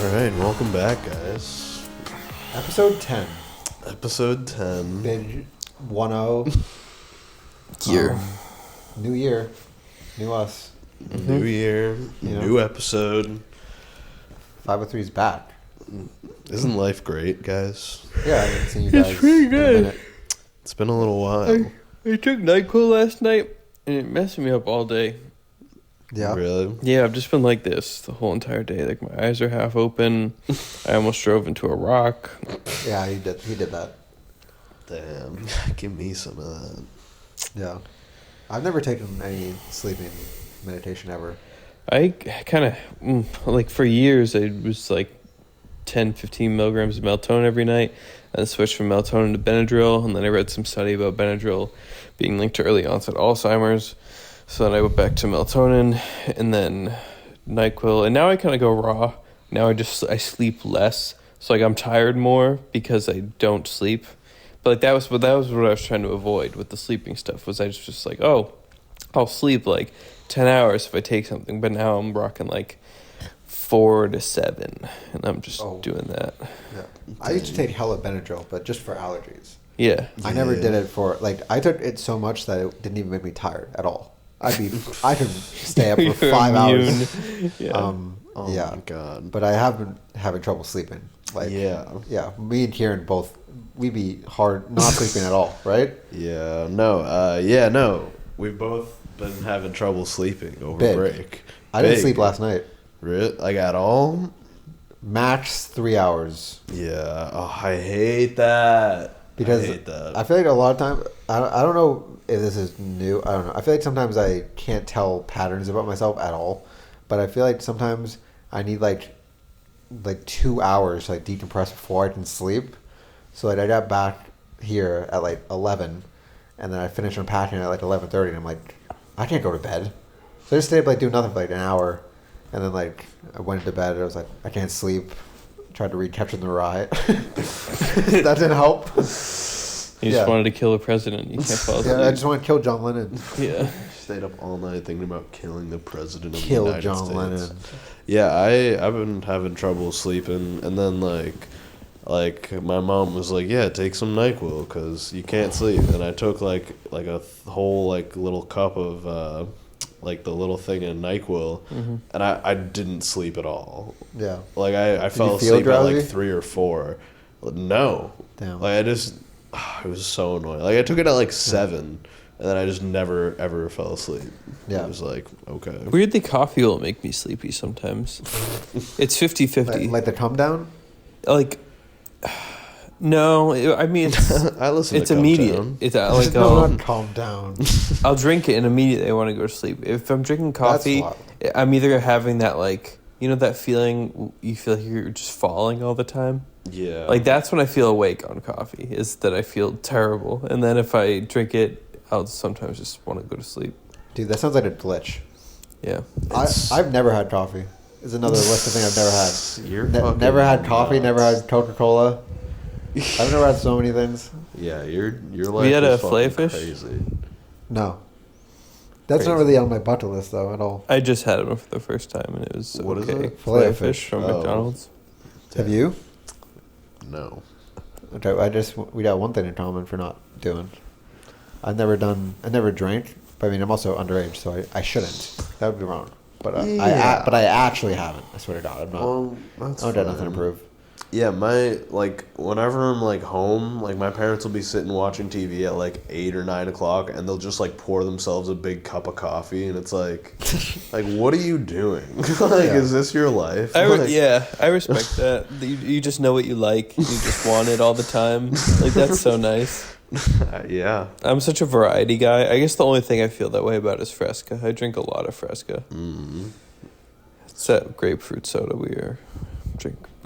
Alright, welcome back, guys. Episode 10. Episode 10. Binge 1-0. Year. New year. New us. New year. New episode. 503 is back. Isn't life great, guys? Yeah, I haven't seen you guys. It's pretty good. In a minute. It's been a little while. I took NyQuil last night, and it messed me up all day. Yeah. Really? Yeah, I've just been like this the whole entire day. Like, my eyes are half open. I almost drove into a rock. Yeah, he did that. Damn. Give me some of that. Yeah. I've never taken any sleeping meditation ever. I kind of, like, for years, I was like 10, 15 milligrams of melatonin every night. And then switched from melatonin to Benadryl. And then I read some study about Benadryl being linked to early onset Alzheimer's. So then I went back to melatonin and then NyQuil. And now I kind of go raw. Now I sleep less. So, like, I'm tired more because I don't sleep. But, like, that was what I was trying to avoid with the sleeping stuff. Was I just like, oh, I'll sleep like 10 hours if I take something. But now I'm rocking like 4 to 7. And I'm just doing that. Yeah. I used to take hella Benadryl, but just for allergies. Yeah. I never did it for, like, I took it so much that it didn't even make me tired at all. I could stay up for 5 hours. Yeah. Oh my God. But I have been having trouble sleeping. Like, yeah. Me and Kieran both, we be hard not sleeping at all, right? Yeah. No. We've both been having trouble sleeping over break. I didn't sleep last night. Really? Like, at all? Max 3 hours. Yeah. Oh, I hate that. Because I hate that. I feel like a lot of times, I don't know if this is new. I don't know. I feel like sometimes I can't tell patterns about myself at all. But I feel like sometimes I need like 2 hours to like decompress before I can sleep. So like I got back here at like 11, and then I finished unpacking at like 11:30, and I'm like, I can't go to bed. So I just stayed up like doing nothing for like an hour, and then like I went to bed and I was like, I can't sleep. Tried to read Catcher in the Rye. That didn't help. You just wanted to kill the president. You can't fall asleep. Yeah, I just want to kill John Lennon. Yeah. Stayed up all night thinking about killing the president of the Kill United John States. Lennon. Yeah, I've been having trouble sleeping, and then like my mom was like, "Yeah, take some NyQuil because you can't sleep." And I took like a whole like little cup of like the little thing in NyQuil, and I didn't sleep at all. Yeah. Like I fell feel asleep drowsy? at like 3 or 4. No. Damn. Like it was so annoying. Like I took it at like 7, and then I just never ever fell asleep. Yeah. It was like, okay. Weirdly, coffee will make me sleepy sometimes. It's 50-50. Like the come down? Like, no, I mean, I listen it's to immediate. Down. It's like, No, not calm down. I'll drink it and immediately I want to go to sleep. If I'm drinking coffee, I'm either having that, like, you know, that feeling you feel like you're just falling all the time? Yeah. Like, that's when I feel awake on coffee, is that I feel terrible. And then if I drink it, I'll sometimes just want to go to sleep. Dude, that sounds like a glitch. Yeah. I've never had coffee. It's another list of things I've never had. You're Never had coffee, nuts. never had Coca-Cola. I've never had so many things. Yeah, your life We had is a fucking Filet-O-Fish? crazy. No. That's not Crazy. really on my bucket list, though, at all. I just had it for the first time and it was What is okay. it? Filet-O-Fish from Oh. McDonald's. Have you? No. Okay, we got one thing in common for not doing. I never drank, but I mean, I'm also underage, so I shouldn't. That would be wrong. But I actually haven't. I swear to God, I'm not. Well, that's I don't got nothing to fine. prove. Yeah, whenever I'm like home, like my parents will be sitting watching TV at like 8 or 9 o'clock, and they'll just like pour themselves a big cup of coffee, and it's like what are you doing? Is this your life? I respect that. You just know what you like. You just want it all the time. Like, that's so nice. Yeah. I'm such a variety guy. I guess the only thing I feel that way about is Fresca. I drink a lot of Fresca. Mm-hmm. It's that grapefruit soda we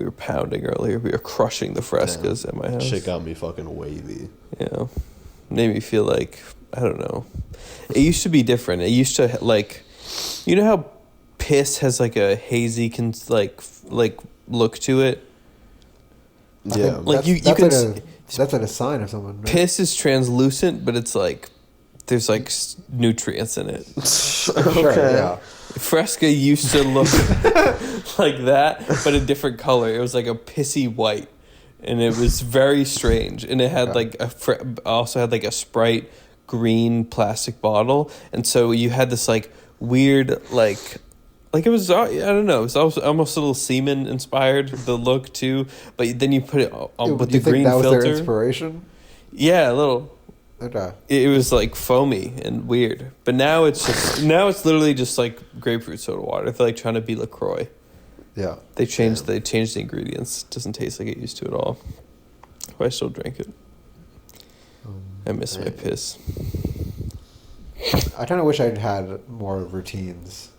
were pounding earlier. We were crushing the Frescas at my house. Shit got me fucking wavy. Yeah. Made me feel like, I don't know. It used to be different. It used to, like, you know how piss has like a hazy like look to it? Yeah. Like, that's like a sign of someone. Right? Piss is translucent, but it's like there's like nutrients in it. Sure, yeah. Fresca used to look like that, but a different color. It was like a pissy white, and it was very strange. And it had like also had like a Sprite green plastic bottle, and so you had this like weird like it was, I don't know, it was also almost a little semen inspired, the look too. But then you put it on with Do you the green think that was filter. their inspiration? Yeah, a little. Okay. It was like foamy and weird, but now it's literally just like grapefruit soda water. They're like trying to be LaCroix. Yeah. They changed the ingredients. It doesn't taste like it used to at all. But I still drink it. I miss my piss. I kind of wish I'd had more routines.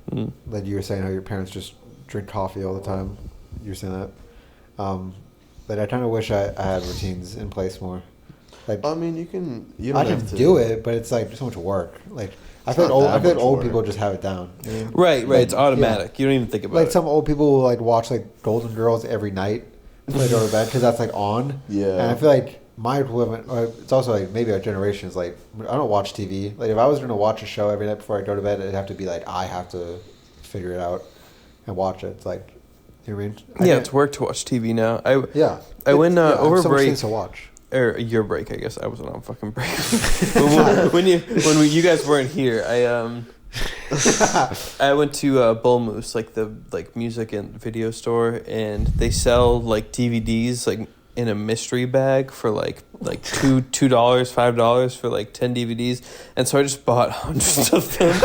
Mm. Like you were saying, how your parents just drink coffee all the time. You were saying that. But I kind of wish I had routines in place more. Like, I mean, you don't I have can to do it, but it's like so much work. Like I feel like old people just have it down. You know? Right. Like, It's automatic. You don't even think about like it. some old people will like watch like Golden Girls every night before they go to bed because that's like on. Yeah. And I feel like my equivalent, or it's also like maybe our generation is like I don't watch TV. Like if I was going to watch a show every night before I go to bed, it'd have to be like I have to figure it out and watch it. It's like, you know what I mean? It's work to watch TV now. I went I have over so much break. things to watch. Or your break, I guess. I wasn't on fucking break. when you guys weren't here, I went to Bull Moose, like the music and video store, and they sell like DVDs like in a mystery bag for like $2, $5 for like 10 DVDs, and so I just bought hundreds of them,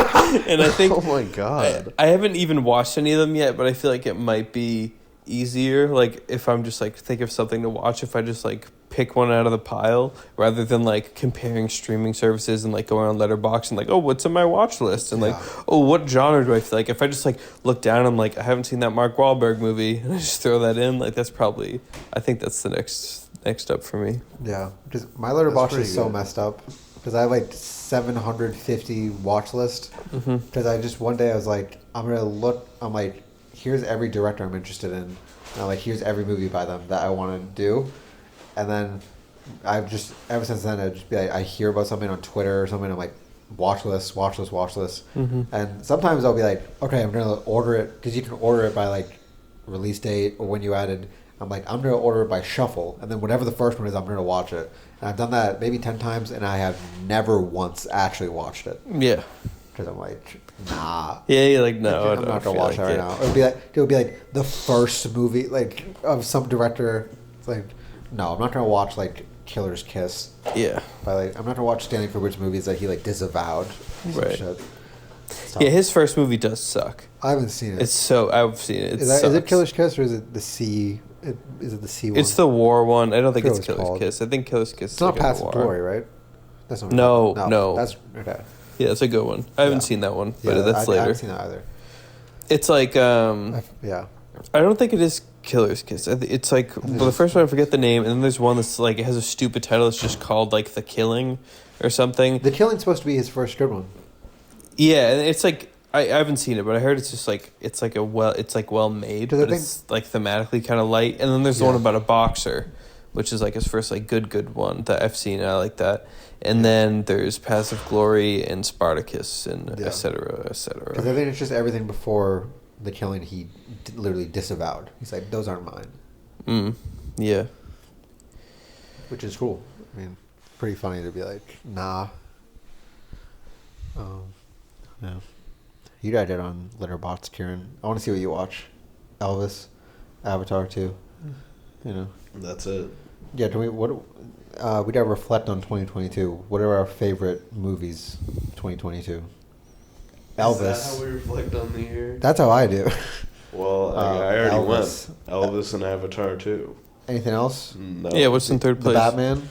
and I think oh my god, I haven't even watched any of them yet, but I feel like it might be easier, like if I'm just like think of something to watch, if I just like pick one out of the pile rather than like comparing streaming services and like going on Letterboxd and like, oh, what's in my watch list, and like, oh, what genre do I feel like? If I just like look down, I'm like, I haven't seen that Mark Wahlberg movie, and I just throw that in, like that's probably, I think that's the next up for me. Yeah, because my Letterboxd is so messed up because I have like 750 watch list. Because I just one day I was like, I'm like, here's every director I'm interested in. And I'm like, here's every movie by them that I want to do. And then I've just, ever since then, I'd just be like, I hear about something on Twitter or something, I'm like, watch list. And sometimes I'll be like, okay, I'm going to order it, because you can order it by like release date or when you added. I'm like, I'm going to order it by shuffle. And then whatever the first one is, I'm going to watch it. And I've done that maybe 10 times, and I have never once actually watched it. Yeah. Because I'm like, nah. Yeah, you're like, no, I'm not gonna watch it right now. It would be like the first movie like of some director. It's like, no, I'm not gonna watch like Killer's Kiss. Yeah. But like, I'm not gonna watch Stanley Kubrick's movies that he like disavowed. Right. Shit. Yeah, his first movie does suck. I haven't seen it. I've seen it. Is it Killer's Kiss or is it the C? Is it the C one? It's the war one. I don't think it's Killer's Killer's Kiss. I think Killer's Kiss. It's not Paths of Glory, right? That's not. No. That's okay. Yeah, it's a good one. I haven't seen that one, but that's later. I haven't seen that either. It's like yeah. I don't think it is Killer's Kiss. It's like the first one I forget the name, and then there's one that's like it has a stupid title. It's just called like The Killing or something. The Killing's supposed to be his first good one. Yeah, and it's like I haven't seen it, but I heard it's just like it's well made, but it's like thematically kind of light. And then there's the one about a boxer, which is like his first like good one that I've seen. And I like that. And then there's Paths of Glory and Spartacus and et cetera, et cetera. Because I think it's just everything before The Killing he literally disavowed. He's like, those aren't mine. Yeah. Which is cool. I mean, pretty funny to be like, nah. Yeah. You got it on Letterboxd, Kieran. I want to see what you watch. Elvis, Avatar 2. You know. That's it. Yeah, we gotta reflect on 2022. What are our favorite movies 2022? Elvis. Is that how we reflect on the year? That's how I do. Well, I already went. Elvis. Elvis and Avatar 2. Anything else? No. Yeah, what's in third place? The Batman?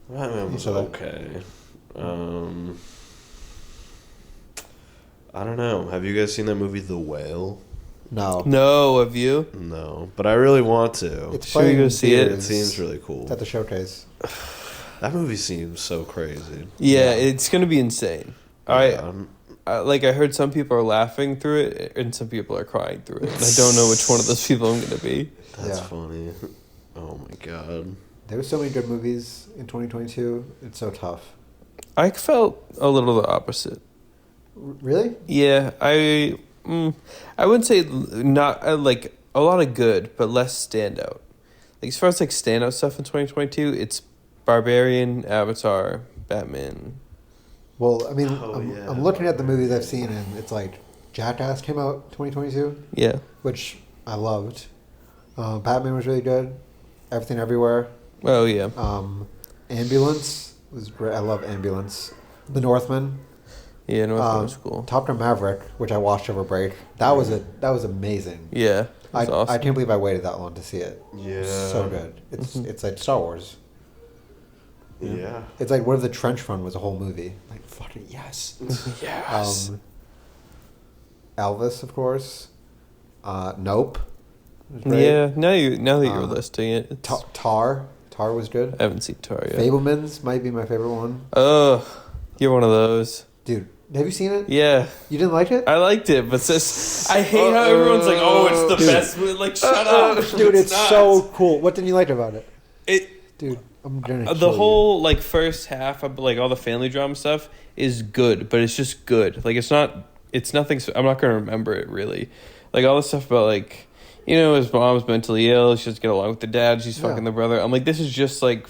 Batman was okay. I don't know. Have you guys seen that movie, The Whale? No. No, have you? No, but I really want to. It's Should we go see it? It seems really cool. It's at the showcase. That movie seems so crazy. Yeah, it's gonna be insane. Yeah. I heard some people are laughing through it, and some people are crying through it. And I don't know which one of those people I'm gonna be. That's funny. Oh my god. There were so many good movies in 2022. It's so tough. I felt a little the opposite. Really? Yeah, I wouldn't say not like a lot of good, but less standout. Like as far as like standout stuff in 2022, it's Barbarian, Avatar, Batman. Well, I mean, yeah. I'm looking at the movies I've seen, and it's like Jackass came out 2022, Yeah. which I loved. Batman was really good. Everything Everywhere. Oh yeah. Ambulance was great. I love Ambulance. The Northman. Yeah, Northman was cool. Top Gun Maverick, which I watched over break. That was amazing. Yeah, I awesome. I can't believe I waited that long to see it. Yeah. So good. It's like Star Wars. Yeah. It's like what if the Trench Run was a whole movie? Like fucking yes. Yes. Elvis, of course. Nope. It was great. Yeah. Now that you're listing it, it's, Tar was good. I haven't seen Tar yet. Fablemans might be my favorite one. Oh, you're one of those. Dude, have you seen it? Yeah. You didn't like it? I liked it, but I hate how everyone's like, "Oh, it's the best movie." Like, shut up, Dude, it's not. so cool. What didn't you like about it? Dude, I'm gonna kill the you. whole like first half of like all the family drama stuff is good, but it's just good. Like it's nothing. I'm not gonna remember it really. Like all the stuff about like, his mom's mentally ill. She doesn't get along with the dad. She's fucking the brother. I'm like, this is just like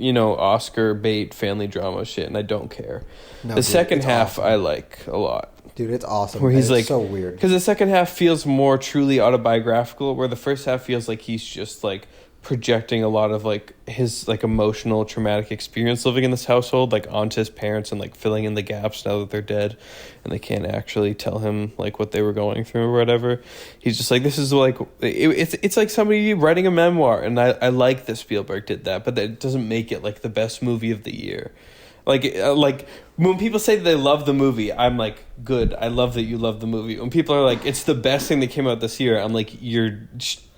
Oscar bait family drama shit, and I don't care. No, The dude, second it's half awesome. I like a lot. Dude, it's awesome. Where he's And like it's so weird. because the second half feels more truly autobiographical, where the first half feels like he's just like projecting a lot of like his like emotional traumatic experience living in this household like onto his parents and like filling in the gaps now that they're dead and they can't actually tell him like what they were going through or whatever. He's just like, this is like it's like somebody writing a memoir, and I like that Spielberg did that, but that doesn't make it like the best movie of the year. Like when people say they love the movie, I'm like, good, I love that you love the movie. When people are like, it's the best thing that came out this year, I'm like, you're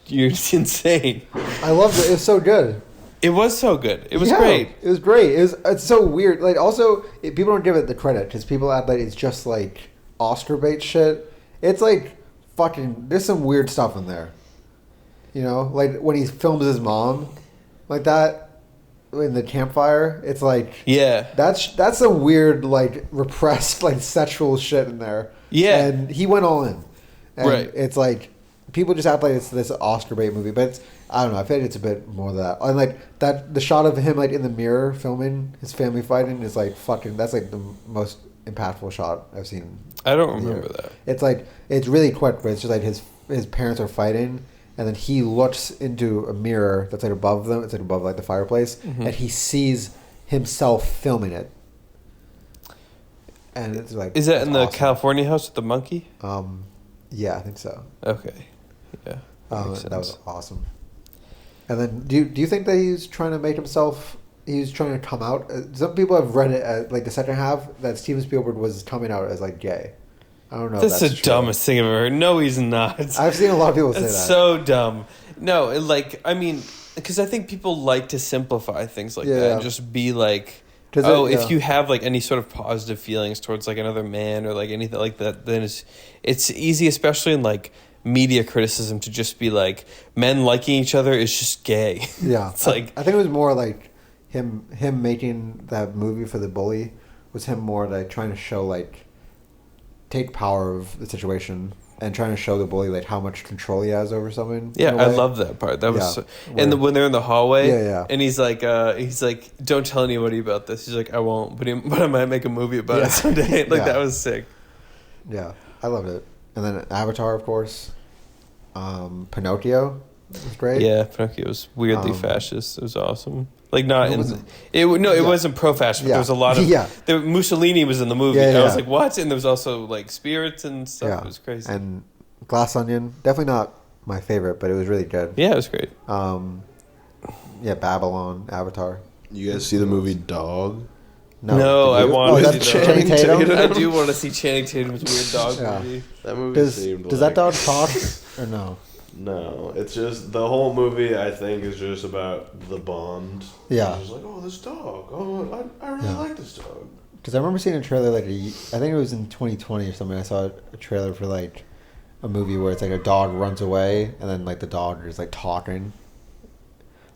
insane. I loved it. It was so good. It was so good. It was Yeah, great. It was great. It's so weird. Like also, people don't give it the credit because people act like it's just like Oscar bait shit. It's like fucking. There's some weird stuff in there. Like when he films his mom, like that in the campfire. It's like Yeah. that's some weird like repressed like sexual shit in there. Yeah. And he went all in. And Right. It's like people just act like it's this Oscar bait movie, but I don't know. I feel like it's a bit more than that. And like the shot of him like in the mirror filming his family fighting is like fucking. That's like the most impactful shot I've seen. I don't remember that. It's like it's really quick, but it's just like his parents are fighting, and then he looks into a mirror that's like above them. It's like above like the fireplace, and he sees himself filming it. And it's like, Is that in the awesome. California house with the monkey? Yeah, I think so. Okay. Yeah. Makes That sense. was awesome. And then, do you think that he's trying to make himself? He's trying to come out. Some people have read it as, like the second half that Steven Spielberg was coming out as like gay. I don't know. That's if the that's true. dumbest thing I've ever heard. No, he's not. I've seen a lot of people say that. That's so dumb. No, because I think people like to simplify things like that Yeah. and just be like, 'Cause if you have like any sort of positive feelings towards like another man or like anything like that, then it's easy, especially in like media criticism, to just be like, men liking each other is just gay. Yeah, It's like, I think it was more like him making that movie for the bully was him more like trying to show like take power of the situation and trying to show the bully like how much control he has over something. yeah, in a I way. love that part. That was, Yeah, so, where- and when they're in the hallway, Yeah. and he's like, don't tell anybody about this. He's like, I won't, but I might make a movie about Yeah. it someday. Like Yeah. that was sick. Yeah, I loved it. And then Avatar, of course. Pinocchio was great. Yeah, Pinocchio was weirdly fascist. It was awesome. Like not It in wasn't- it. No, it Yeah. wasn't pro-fascist. But Yeah. there was a lot of Yeah. Mussolini was in the movie. Yeah, I was yeah. like, what? And there was also like spirits and stuff. Yeah. It was crazy. And Glass Onion, definitely not my favorite, but it was really good. Yeah, it was great. Yeah, Babylon, Avatar. You guys see the movie Dog? No, did I you? want Oh, to that's see that. Channing Tatum. I do want to see Channing Tatum's weird dog Yeah. movie. That movie Does seemed that like- dog talk or no? No, it's just the whole movie. I think is just about the bond. Yeah. It's just like, oh, this dog. Oh, I really Yeah. like this dog. Because I remember seeing a trailer like I think it was in 2020 or something. I saw a trailer for like a movie where it's like a dog runs away and then like the dog is like talking.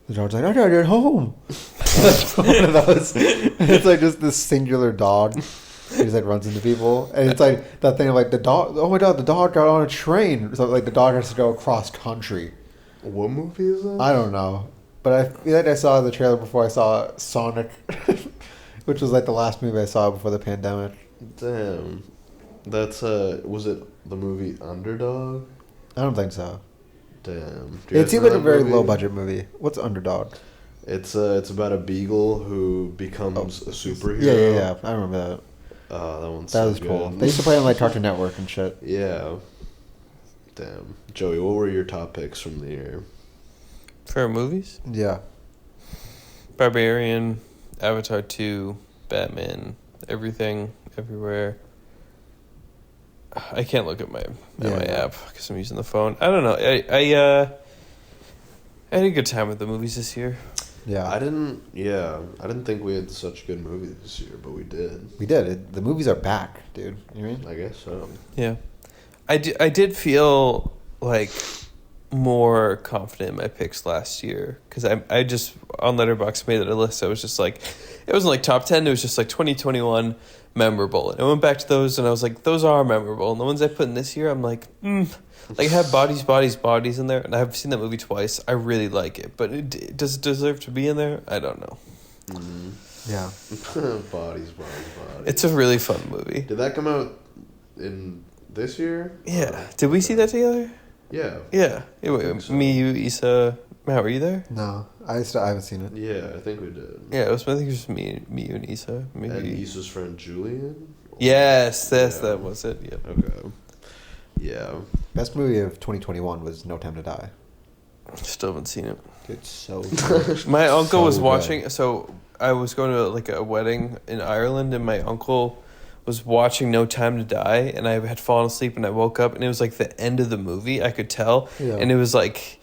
The dog's like, I gotta get home. That's one of those. It's like just this singular dog. He just like runs into people, and it's like that thing of like the dog. Oh my god, the dog got on a train. So like the dog has to go across country. What movie is that? I don't know, but I feel like I saw the trailer before I saw Sonic, which was like the last movie I saw before the pandemic. Damn. That's was it the movie Underdog? I don't think so. Damn. Do you It guys seemed know like a that very movie? low budget movie. What's Underdog? It's about a beagle who becomes a superhero. Yeah. I remember that. Oh, that one's That so was cool. good. They used to play on like Cartoon Network and shit. Yeah. Damn. Joey, what were your top picks from the year? For movies, Yeah. Barbarian, Avatar 2, Batman, Everything, Everywhere. I can't look at my Yeah. app because I'm using the phone. I don't know. I had a good time with the movies this year. Yeah. I didn't think we had such good movies this year, but we did. We did. The movies are back, dude. You know what I mean? I guess so. Yeah, I did feel like more confident in my picks last year because I just on Letterboxd made it a list. I was just like, it wasn't like top 10. It was just like 2021 memorable, and I went back to those and I was like, those are memorable. And the ones I put in this year, I'm like, like I have bodies in there, and I've seen that movie twice. I really like it, but does it deserve to be in there? I don't know. Mm-hmm. Yeah. Bodies. It's a really fun movie. Did that come out in this year? Yeah. Did we see that together? Yeah. Yeah. think so. Me, you, Isa, Matt, were you there? No, I haven't seen it. Yeah, I think we did. Yeah, I think it was just me, you, and Isa. Maybe. And Issa's friend Julian? Yes, Yeah. that was it. Yeah. Okay. Yeah. Best movie of 2021 was No Time to Die. Still haven't seen it. It's so good. My uncle So was good. watching. So I was going to like a wedding in Ireland, and my uncle was watching No Time to Die, and I had fallen asleep, and I woke up, and it was like the end of the movie. I could tell, Yeah. and it was like,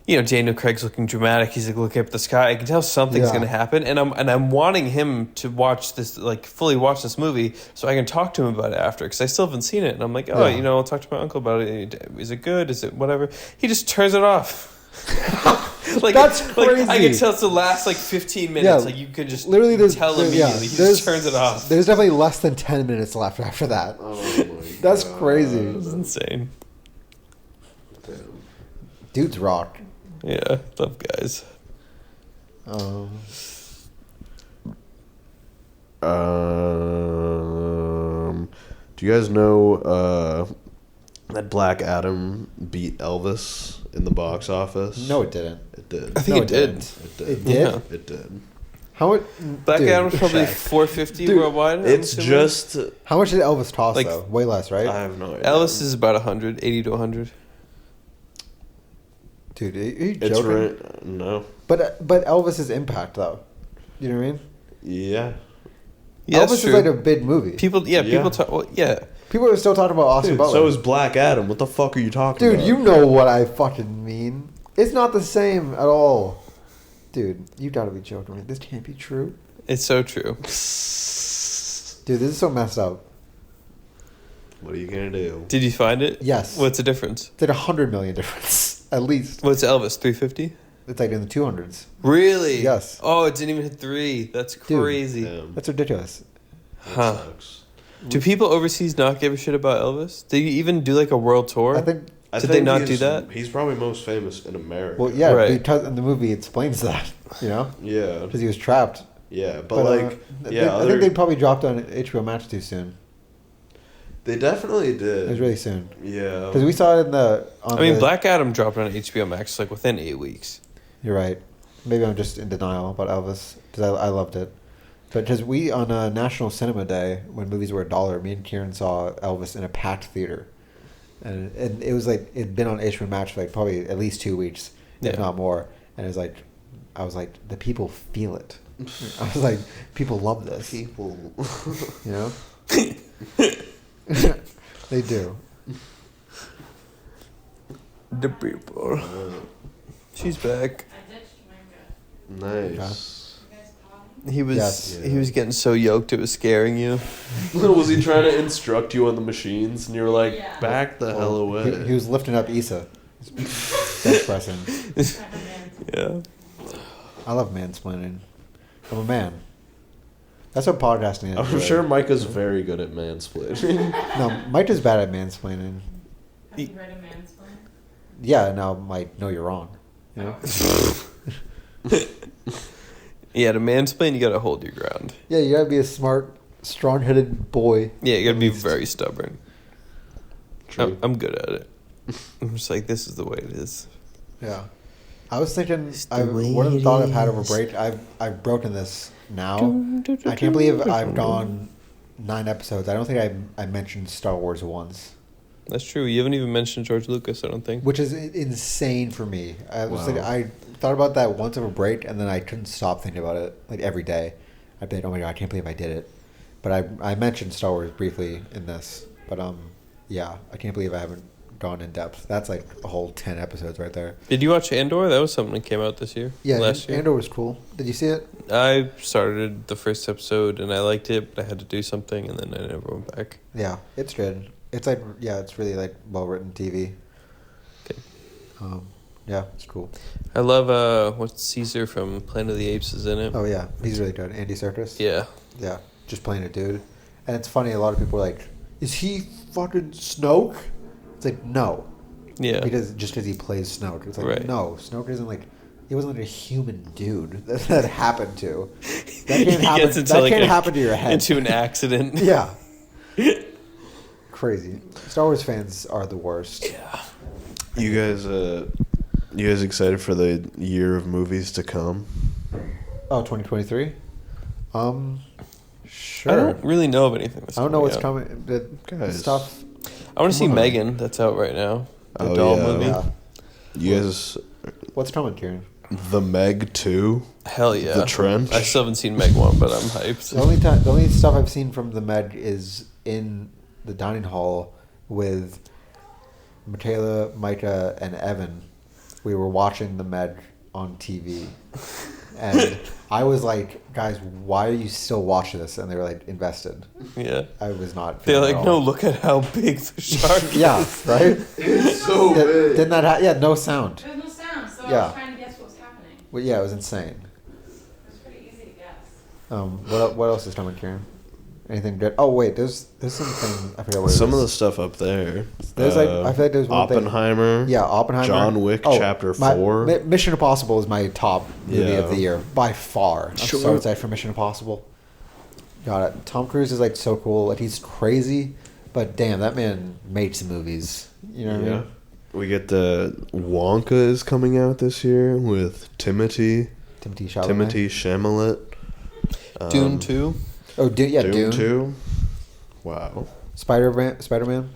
Daniel Craig's looking dramatic. He's like looking up at the sky. I can tell something's Yeah. going to happen, and I'm wanting him to watch this, like fully watch this movie, so I can talk to him about it after, because I still haven't seen it, and I'm like, Yeah. I'll talk to my uncle about it. Is it good? Is it whatever? He just turns it off. Like That's Like, I crazy. can tell it's the last like 15 minutes. Yeah, Like you could just Literally, tell immediately. He just turns it off. There's definitely less than 10 minutes left after that. Oh my That's God. crazy. It's insane. Damn. Dudes rock. Yeah, love guys. Do you guys know that Black Adam beat Elvis in the box office? No, it didn't. It did. I think No, it did. didn't. It did. It did? Yeah. It did. How much? Black dude, Adam's probably check. 450 Dude, worldwide. I'm It's assuming. just. How much did Elvis cost Like- though? Way less, right? I have no idea. Elvis is about 100, 80 to 100. Dude, are you It's joking? right. No. But Elvis's impact though. You know what I mean? Yeah. Yeah, Elvis that's true. is like a big movie. People, Yeah. people talk. Well, yeah, People are still talking about Austin Dude, Butler. so is Black Adam. What the fuck are you talking Dude, about? you know what I fucking mean. It's not the same at all. Dude, you gotta be joking me. This can't be true. it's so true. Dude, this is so messed up. What are you gonna do? Did you find it? Yes. What's the difference? It's like 100 million difference. At least. What's Elvis? 350? It's like in the 200s. Really? Yes. Oh, it didn't even hit 3. That's crazy. Damn. That's ridiculous. That Huh. sucks. Do people overseas not give a shit about Elvis? Did you even do like a world tour? I think. I Did think they not he's- do that? He's probably most famous in America. Well, yeah, Right. because in the movie it explains that. You know, Yeah. because he was trapped. Yeah, but like, yeah, I think they probably dropped on HBO Max too soon. they definitely It did. was really soon Yeah. because we saw it in the. On I mean, the- Black Adam dropped on HBO Max like within 8 weeks. You're right. Maybe I'm just in denial about Elvis because I loved it. But because we on a National Cinema Day when movies were $1, me and Kieran saw Elvis in a packed theater, and it was like it'd been on HBO Max for like probably at least 2 weeks, if Yeah. not more. And it was like, I was like, the people feel it. I was like, people love this. People. You know, they do. The people. She's back. Nice. He was Yes. he was getting so yoked it was scaring you. Was he trying to instruct you on the machines, and you were like, Yeah. "Back the hell away"? He was lifting up Issa. Bench pressing. Yeah. I love mansplaining. I'm a man. That's what podcasting is. I'm really. sure Micah's very good at mansplaining. No, Mike is bad at mansplaining. Have you read a mansplain? Yeah, now Mike, no, you're wrong. You know? Yeah, to mansplain, you gotta hold your ground. Yeah, you gotta be a smart, strong-headed boy. Yeah, you gotta be very stubborn. True. I'm good at it. I'm just like, this is the way it is. Yeah. I was thinking, the way one of the it thoughts I've had is. over break, I've broken this now. I can't believe I've gone 9 episodes. I don't think I mentioned Star Wars once. That's true. You haven't even mentioned George Lucas, I don't think. Which is insane for me. I was Wow. like, I thought about that once over break, and then I couldn't stop thinking about it, like, every day. I'd be like, oh my god, I can't believe I did it. But I mentioned Star Wars briefly in this. But, yeah, I can't believe I haven't gone in depth. That's like a whole 10 episodes right there. Did you watch Andor? That was something that came out this year. Yeah, last year. Andor was cool. Did you see it? I started the first episode and I liked it, but I had to do something and then I never went back. Yeah, it's good. It's like, yeah, it's really like well-written TV. Okay. Yeah, it's cool. I love what's Caesar from Planet of the Apes is in it. Oh yeah, he's really good. Andy Serkis. Yeah. Yeah, just playing a dude. And it's funny, a lot of people are like, is he fucking Snoke? It's like, no. Yeah. Because he plays Snoke. It's like, Right. no, Snoke isn't like, he wasn't like a human dude that happened to. That can't He happen. gets into That like can't a- happen to your head. Into an accident. Yeah. Crazy. Star Wars fans are the worst. Yeah. You guys excited for the year of movies to come? Oh, 2023? Sure. I don't really know of anything that's I don't know what's out. coming. The Guys. stuff. I want to see Come on. Megan. That's out right now. The Oh, doll yeah. movie. Yeah. You guys, What's coming, Kieran? The Meg 2? Hell yeah. The Trench? I still haven't seen Meg 1, but I'm hyped. The only stuff I've seen from the Meg is in the dining hall with Michaela, Micah, and Evan. We were watching the Meg on TV, and I was like, "Guys, why are you still watching this?" And they were like, "Invested." Yeah. I was not. They're feeling like, it no, all. look at how big the shark is. Yeah, right. It's so Didn't that? Yeah, no sound. There was no sound, so I Yeah. was trying to guess what was happening. Well, yeah, it was insane. It was pretty easy to guess. What else is coming, Kieran? Anything good? Oh wait, there's something I forgot what it Some is. of the stuff up there. There's like I feel like there's one thing. Oppenheimer. Yeah, Oppenheimer. John Wick Chapter 4. Mission Impossible is my top movie Yeah. of the year by far. I'm Sure. so excited for Mission Impossible. Got it. Tom Cruise is like so cool. Like he's crazy, but damn, that man made some movies. You know what I Yeah. mean? We get the Wonka is coming out this year with Timothy Chalamet. Dune 2. Oh, Dune. Dune 2. Wow. Spider-Man.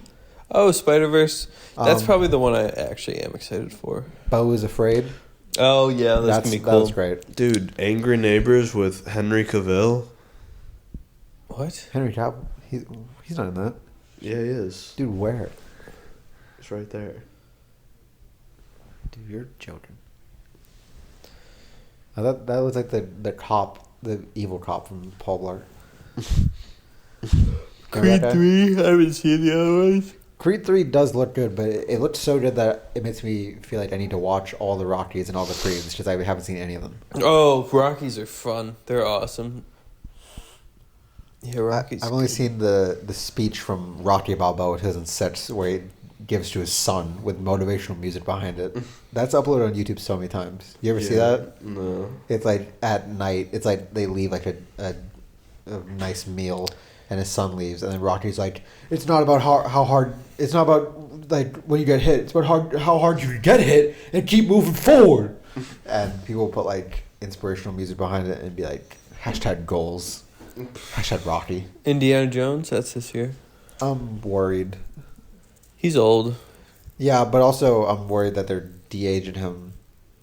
Oh, Spider-Verse. That's Um, probably the one I actually am excited for. Beau is Afraid. Oh, yeah, that's going to be That cool. was great. Dude, Angry Neighbors with Henry Cavill. What? Henry Cavill. He's not in that. Yeah, he is. Dude, where? It's right there. Dude, you're joking. I thought that was like the cop, the evil cop from Paul Blart. Remember that guy? 3. I haven't seen the other ones. Creed 3 does look good, but it looks so good that it makes me feel like I need to watch all the Rockies and all the Creeds because I haven't seen any of them. Oh, Rockies are fun. They're awesome. Yeah, Rockies. I've only seen the speech from Rocky Balboa 2006 where he gives to his son with motivational music behind it. That's uploaded on YouTube so many times. You ever see that? No. It's like at night. It's like they leave like a nice meal, and his son leaves, and then Rocky's like, "It's not about how hard. It's not about like when you get hit. It's about how hard you get hit and keep moving forward." And people put like inspirational music behind it and be like, #goals, #Rocky. Indiana Jones, that's this year. I'm worried. He's old. Yeah, but also I'm worried that they're de-aging him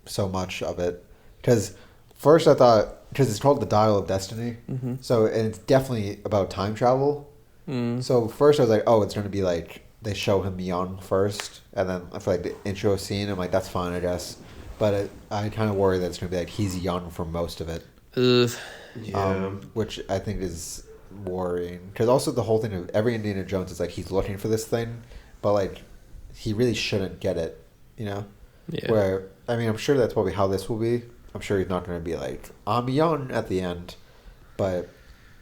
so much of it. Because first I thought, because it's called The Dial of Destiny, Mm-hmm. so and it's definitely about time travel. Mm. So first I was like, oh, it's going to be like they show him young first, and then for like the intro scene, I'm like, that's fine, I guess. But I kind of worry that it's going to be like he's young for most of it, Ugh. Yeah. which I think is worrying. Because also the whole thing of every Indiana Jones is like he's looking for this thing, but like he really shouldn't get it, you know? Yeah. Where, I mean, I'm sure that's probably how this will be. I'm sure he's not going to be like, I'm young at the end. But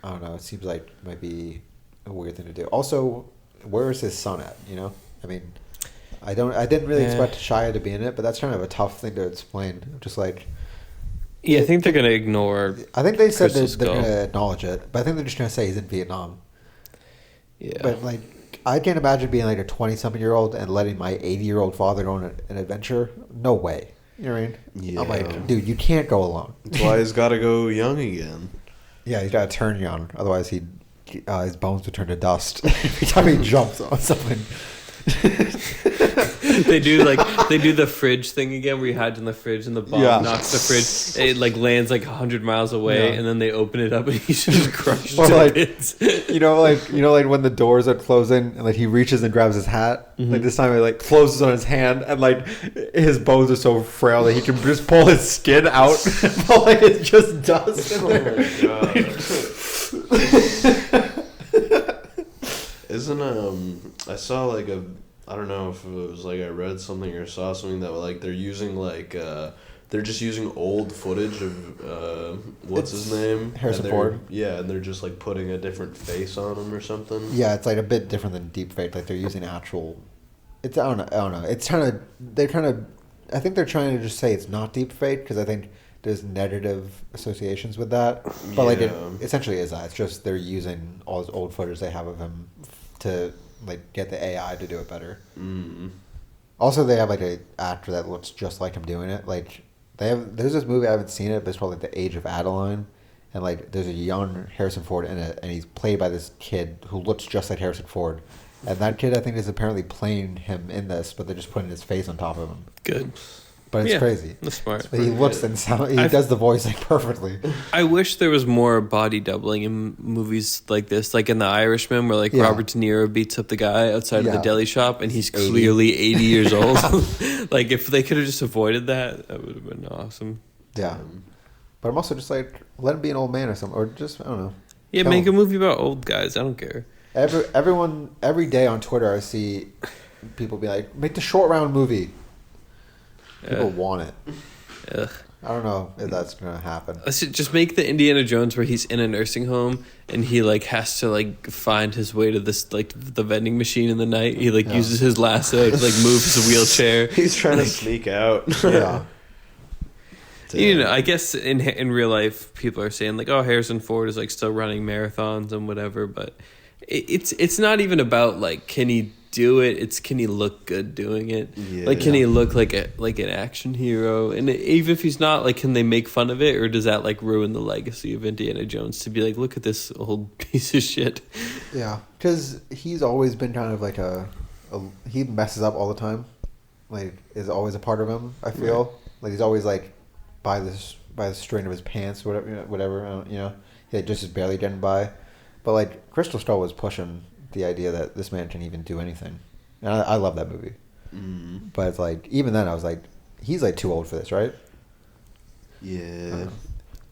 I don't know. It seems like it might be a weird thing to do. Also, where is his son at? You know, I mean, I didn't really expect Shia to be in it, but that's kind of a tough thing to explain. Just like, Yeah, I think they're gonna ignore. I think they said Crystal they're Skull. going to acknowledge it, but I think they're just going to say he's in Vietnam. Yeah, But like, I can't imagine being like a 20-something-year-old and letting my 80-year-old father go on an adventure. No way. You know what I mean? Yeah. I'm like, dude, you can't go alone. That's why he's got to go young again. Yeah, he's got to turn young. Otherwise, his bones would turn to dust every time he jumps on something. they do the fridge thing again, where he hides in the fridge and the bomb knocks the fridge. It like lands like 100 miles away, and then they open it up and he's just crushed Or to like, bits. you know, like when the doors are closing and like he reaches and grabs his hat. Like this time, it like closes on his hand, and like his bones are so frail that he can just pull his skin out, but like it's just dust in there. Isn't I saw like I don't know if it was like I read something or saw something that like they're using like they're just using old footage of what's his name, Harrison Ford. Yeah, and they're just like putting a different face on him or something. Yeah, it's like a bit different than deep fake. Like they're using actual. It's I don't know. It's trying to. They're trying to. I think they're trying to just say it's not deep fake because I think there's negative associations with that. But like it essentially is that. It's just they're using all his old footage they have of him to like get the AI to do it better. Mm. Also, they have like a actor that looks just like him doing it. Like there's this movie I haven't seen it, but it's called like The Age of Adeline, and like there's a young Harrison Ford in it, and he's played by this kid who looks just like Harrison Ford, and that kid I think is apparently playing him in this, but they're just putting his face on top of him. Good. But it's crazy. That's smart. But he looks and sound. He does the voice like perfectly. I wish there was more body doubling in movies like this, like in The Irishman, where like Robert De Niro beats up the guy outside of the deli shop, and he's 80. clearly 80 years old. Like if they could have just avoided that, that would have been awesome. Yeah, but I'm also just like let him be an old man or something, or just I don't know. Yeah, Kill make him. a movie about old guys. I don't care. Every day on Twitter I see people be like, make the short round movie. People want it. Ugh. I don't know if that's gonna happen. Let's just make the Indiana Jones where he's in a nursing home and he like has to like find his way to this like the vending machine in the night. He like uses his lasso to like move his wheelchair. He's trying to sneak out. Yeah. You know, I guess in real life, people are saying like, "Oh, Harrison Ford is like still running marathons and whatever," but it's not even about like can he do it. It's can he look good doing it? Yeah. Like can he look like an action hero? And even if he's not, like, can they make fun of it, or does that like ruin the legacy of Indiana Jones to be like, look at this old piece of shit? Yeah, because he's always been kind of like he messes up all the time. Like is always a part of him. I feel like he's always like by the string of his pants, whatever. You know, he just is barely getting by. But like Crystal Skull was pushing the idea that this man can even do anything, and I love that movie. Mm. But it's like even then I was like, he's like too old for this, right? Yeah.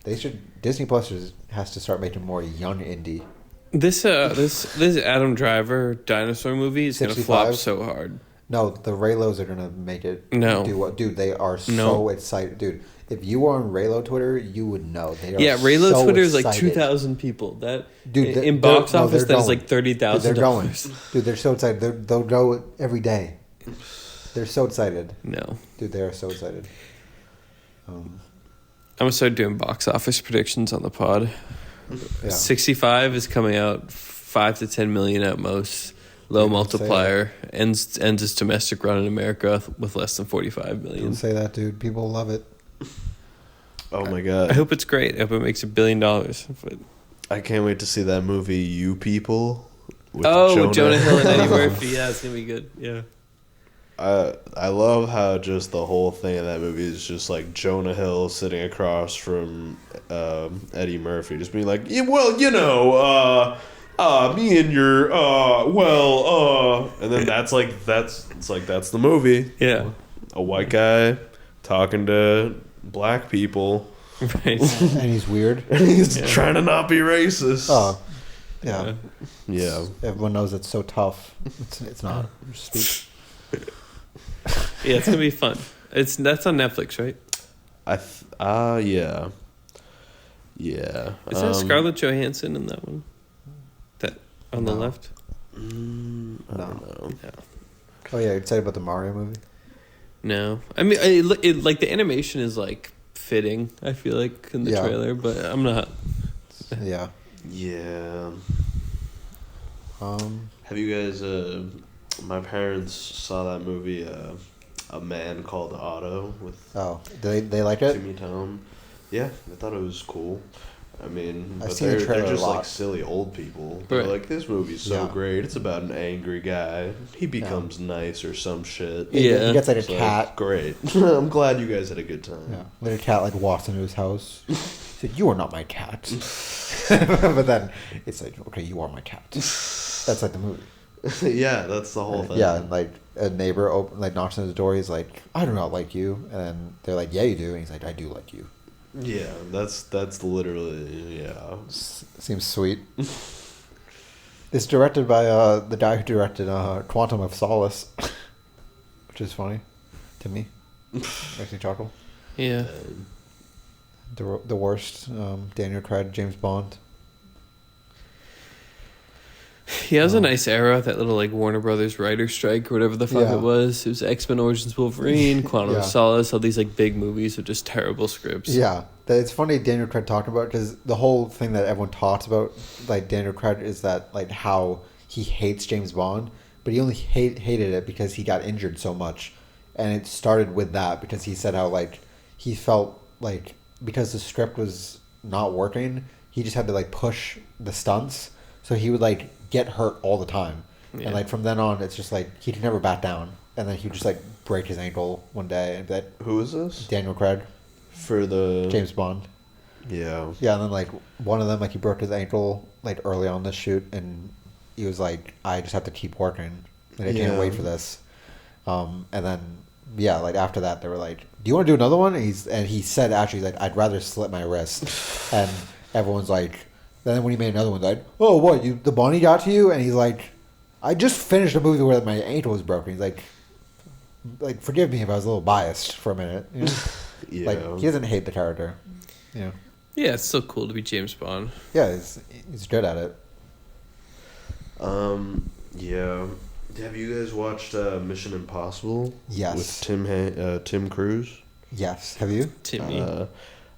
They should. Disney Plus has to start making more young indie. This Adam Driver dinosaur movie is gonna 65? flop so hard. No, the Raylos are gonna make it. No. Do what, dude? They are so No. excited, dude. If you were on Raylo Twitter, you would know. They are Yeah, Raylo so Twitter is like excited. 2,000 people. That Dude, in box office they're that is going. like $30,000. Dude, they're going. Dude, they're so excited. They'll go every day. They're so excited. No, Dude, they are so excited. I'm gonna start doing box office predictions on the pod. Yeah. 65 is coming out 5 to 10 million at most. Low Don't multiplier ends its domestic run in America with less than 45 million. Don't say that, dude. People love it. Oh my I god. hope it's great. I hope it makes $1 billion. But I can't wait to see that movie You People. With Jonah Hill and Eddie Murphy. Yeah, it's gonna be good. Yeah. I love how just the whole thing of that movie is just like Jonah Hill sitting across from Eddie Murphy, just being like, yeah, well, you know, me and your, and then that's the movie. Yeah. A white guy talking to black people. Right. And he's weird. He's trying to not be racist. Oh, yeah. Yeah. Everyone knows it's so tough. It's not. Just speak. Yeah, it's gonna be fun. That's on Netflix, right? Yeah. Yeah. Is that Scarlett Johansson in that one? That on the No. left? I don't know. No. Oh yeah, you're excited about the Mario movie? No. I mean, it like the animation is like fitting. I feel like in the Yeah. trailer, but I'm not. Yeah. Yeah. Um. Have you guys? My parents saw that movie, A Man Called Otto, with Oh, they like it? Timmy Tom. Yeah, I thought it was cool. I mean, I've but seen the they're trailer a just lot. like silly old people. They're Right. like, this movie's so Yeah. great. It's about an angry guy. He becomes nice or some shit. Yeah. He gets like a It's like, cat. great. I'm glad you guys had a good time. Yeah. Like a cat like walks into his house. He said, "You are not my cat." But then it's like, "Okay, you are my cat." That's like the movie. Yeah, that's the whole thing. Yeah, and like a neighbor knocks on his door. He's like, "I do not like you," and then they're like, "Yeah, you do." And he's like, "I do like you." Yeah, that's literally, yeah. Seems sweet. It's directed by the guy who directed Quantum of Solace, which is funny to me. Makes me chuckle. Yeah. The worst, Daniel Craig, James Bond. Yeah, it was a nice era, that little like Warner Brothers writer strike or whatever the fuck Yeah. it was. It was X-Men Origins Wolverine, Quantum Yeah. of Solace, all these like big movies with just terrible scripts. Yeah, it's funny Daniel Craig talking about, because the whole thing that everyone talks about, like Daniel Craig, is that like how he hates James Bond, but he only hated it because he got injured so much, and it started with that, because he said how like he felt like because the script was not working, he just had to like push the stunts, so he would like get hurt all the time, Yeah. and like from then on, it's just like he could never back down, and then he would just like break his ankle one day, and that Who is this? Daniel Craig, For the... James Bond. Yeah. Yeah, and then like one of them, like he broke his ankle like early on this shoot, and he was like, "I just have to keep working, and I can't Yeah. wait for this." And then yeah, like after that, they were like, "Do you want to do another one?" And he said actually, he's like, "I'd rather slit my wrist," and everyone's like, then when he made another one, like, "Oh, what? The Bonnie got to you?" And he's like, "I just finished a movie where my ankle was broken." He's like, forgive me if I was a little biased for a minute. You know? Yeah. Like he doesn't hate the character. Yeah. Yeah, it's still cool to be James Bond. Yeah, he's good at it. Yeah. Have you guys watched Mission Impossible? Yes. With Tim Cruise? Yes. Have you? Timmy.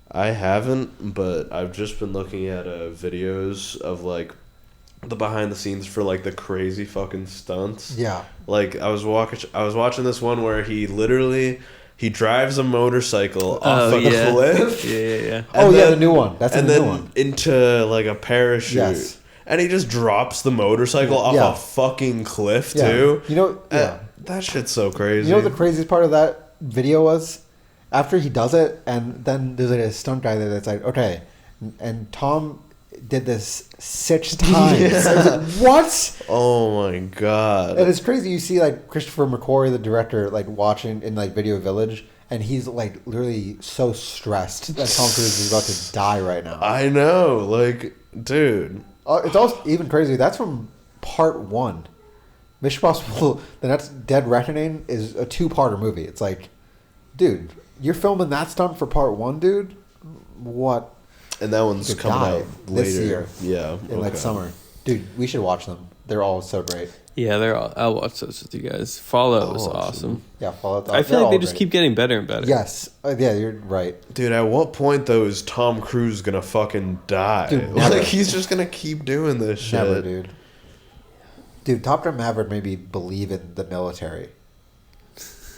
I haven't, but I've just been looking at videos of like the behind the scenes for like the crazy fucking stunts. Yeah. Like I was watching this one where he drives a motorcycle off a yeah. cliff. Yeah. Oh And yeah, then- the new one. That's and the then new one. into like a parachute. Yes. And he just drops the motorcycle off Yeah. a fucking cliff Yeah. too. You know. Yeah. That shit's so crazy. You know what the craziest part of that video was? After he does it, and then there's like a stunt guy there that's like, okay, and Tom did this 6 times. Yeah. I was like, what? Oh my god. And it's crazy. You see like Christopher McQuarrie, the director, like watching in like Video Village, and he's like literally so stressed that Tom Cruise is about to die right now. I know, like, dude. It's also even crazy. That's from part 1. Mission Impossible: The Next Dead Reckoning is a 2-parter movie. It's like, dude, you're filming that stunt for part 1, dude. What? And that one's Could coming die out later. this year. Yeah. In like summer, dude. We should watch them. They're all so great. Yeah, I'll watch those with you guys. Fallout was awesome. Yeah, Fallout. I feel like they just keep getting better and better. Yes. Yeah, you're right. Dude, at what point though is Tom Cruise gonna fucking die? Dude, never. Like he's just gonna keep doing this shit. Never, dude. Dude, Top Gun Maverick made me believe in the military.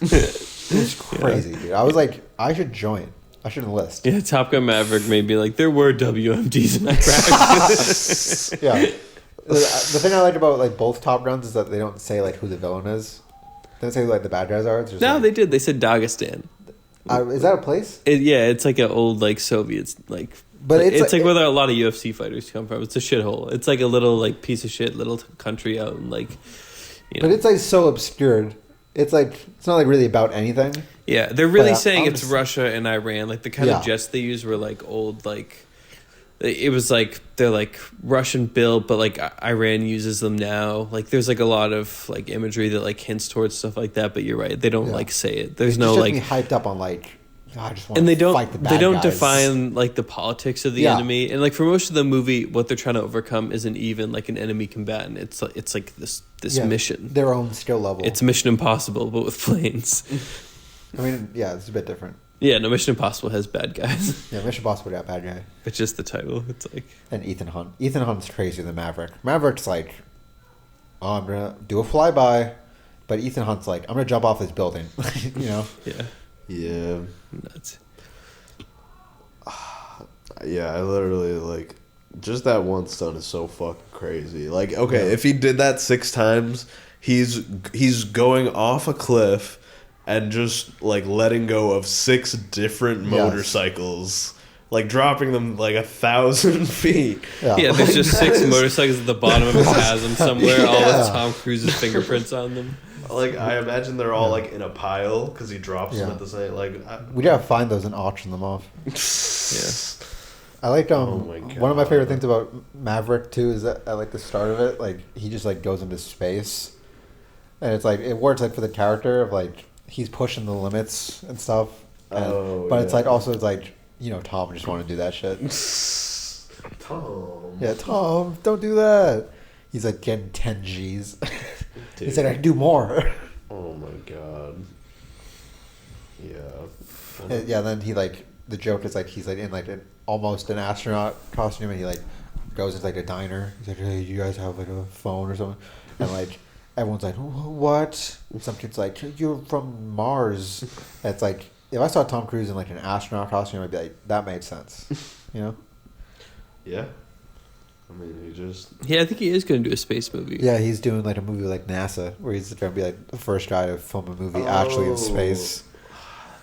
It's crazy, dude. I was like, I should join. I should enlist. Yeah, Top Gun Maverick made me like, there were WMDs in Iraq. Yeah. The thing I liked about like both Top Guns is that they don't say like who the villain is. They don't say who like the bad guys are. It's just, No, like, they did. They said Dagestan. Is that a place? Yeah, it's like an old like Soviets like. But It's like where a lot of UFC fighters come from. It's a shithole. It's like a little like piece of shit little country out in like. You know. But it's like so obscured. It's like it's not like really about anything. Yeah, they're really But, saying I'm it's just- Russia and Iran. Like the kind Yeah. of jets they use were like old like. It was like they're like Russian built, but like Iran uses them now. Like there's like a lot of like imagery that like hints towards stuff like that. But you're right, they don't Yeah. like say it. There's It's no just like me hyped up on like I just want And to they don't fight the bad they don't guys. define they don't guys. define like the politics of the Yeah. enemy, and like for most of the movie what they're trying to overcome isn't even like an enemy combatant. It's like this Yeah, mission. their own skill level. It's Mission Impossible but with planes. I mean, yeah, it's a bit different. Yeah, no, Mission Impossible has bad guys. Yeah, Mission Impossible got bad guy. It's just the title. It's like And Ethan Hunt. Ethan Hunt's crazier than Maverick. Maverick's like, oh, I'm gonna do a flyby, but Ethan Hunt's like, I'm gonna jump off this building. You know? yeah, Yeah. nuts. Yeah, I literally like just that one stunt is so fucking crazy. Like, okay, if he did that 6 times, he's going off a cliff and just like letting go of 6 different motorcycles, like dropping them like 1,000 feet. Yeah, there's just 6 motorcycles at the bottom of a chasm somewhere, all with Tom Cruise's fingerprints on them. Like, I imagine they're all like in a pile because he drops them at the same. Like, We gotta find those and auction them off. Yeah. I like Oh my God. one of my favorite things about Maverick too is that at like the start of it, like he just like goes into space, and it's like it works like for the character of like he's pushing the limits and stuff. And, but it's like also it's like, you know, Tom just want to do that shit. Tom. Yeah, Tom, don't do that. He's like getting 10 G's. He Dude. said I can do more. Oh my God. Yeah. Yeah, then he like the joke is like he's like in like almost an astronaut costume, and he like goes into like a diner. He's like, hey, you guys have like a phone or something? And like everyone's like, what? Some kid's like, you're from Mars. And it's like if I saw Tom Cruise in like an astronaut costume, I'd be like, that made sense, you know? Yeah. I mean, he just. Yeah, I think he is going to do a space movie. Yeah, he's doing like a movie like NASA, where he's going to be like the first guy to film a movie actually in space.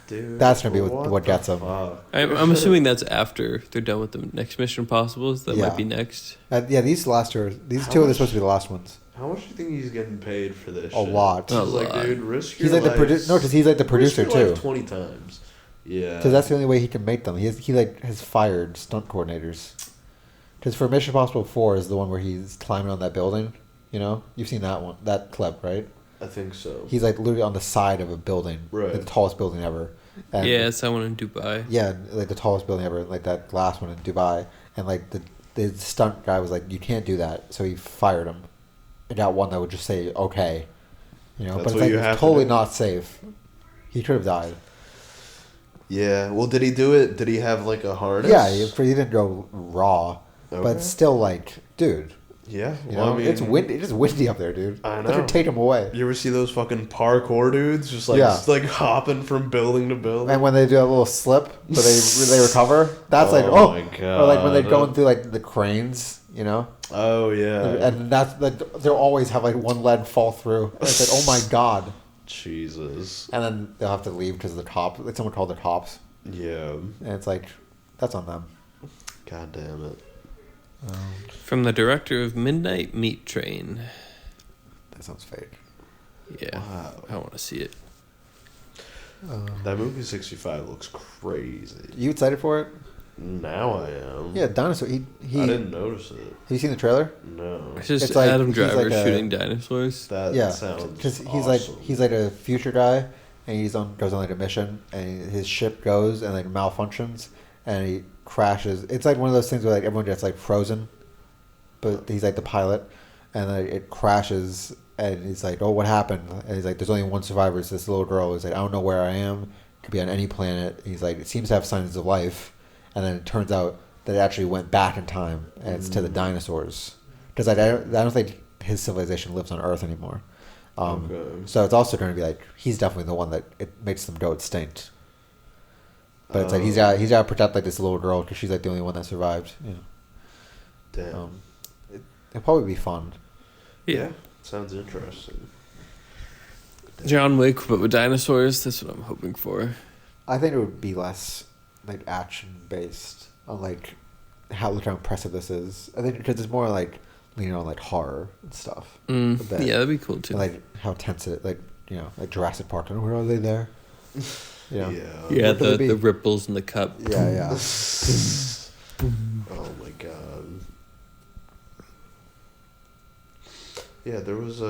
Dude, That's going to be what the gets him. fuck? I'm assuming that's after they're done with the next Mission Impossibles. That Yeah. might be next. Yeah, these last two, these How two are much- supposed to be the last ones. How much do you think he's getting paid for this? A lot. He's A like, lot. dude, risk your He's like the life. producer. No, because he's like the producer risk your too. life 20 times. Yeah. Because that's the only way he can make them. He like has fired stunt coordinators. Because for Mission Impossible 4 is the one where he's climbing on that building. You know, you've seen that one, that clip, right? I think so. He's like literally on the side of a building, Right. like the tallest building ever. And Yeah, it's that one in Dubai. yeah, like the tallest building ever, like that last one in Dubai. And like the stunt guy was like, you can't do that, so he fired him. And got one that would just say okay, you know. That's but it's what like you it's have to totally do. not safe. He could have died. Yeah. Well, did he do it? Did he have like a harness? Yeah, he didn't go raw, but Okay. still, like, dude, Yeah. you Well, know, I mean, it's windy. It's windy up there, dude. I That should know. take him away. You ever see those fucking parkour dudes just like Yeah. hopping from building to building? And when they do a little slip, but they recover. That's like Oh my or like when they're God. going through like the cranes, you know. Oh yeah. And that's like they'll always have like one leg fall through. And it's like, oh my God. Jesus. And then they'll have to leave because of the cops. Like someone called the cops, Yeah. and it's like, that's on them. God damn it. From the director of Midnight Meat Train. That sounds fake. Yeah, Wow. I want to see it. That movie 65 looks crazy. You excited for it? Now I am. Yeah, dinosaur. He. I didn't notice it. Have you seen the trailer? No. It's just It's like- Adam he's Driver like a- shooting dinosaurs. That Yeah, sounds because awesome. he's like a future guy, and goes on like a mission, and his ship goes and like malfunctions, and he crashes. It's like one of those things where like everyone gets like frozen, but he's like the pilot, and then it crashes, and he's like, "Oh, what happened?" And he's like, "There's only one survivor. It's this little girl." He's like, "I don't know where I am. Could be on any planet." He's like, "It seems to have signs of life," and then it turns out that it actually went back in time, and it's to the dinosaurs. Because I don't think his civilization lives on Earth anymore. Okay. So it's also going to be like he's definitely the one that it makes them go extinct. But it's like he's got to protect like this little girl because she's like the only one that survived. You know. Damn. It'll probably be fun. Yeah. Sounds interesting. John Wick, but with dinosaurs. That's what I'm hoping for. I think it would be less like action based on like look how impressive this is. I think because it's more like leaning on like horror and stuff. a bit. Yeah, that'd be cool too. And, like how tense it like like Jurassic Park. Where are they there? You know? yeah, What could it be? the ripples in the cup. Yeah. Oh my God. Yeah, there was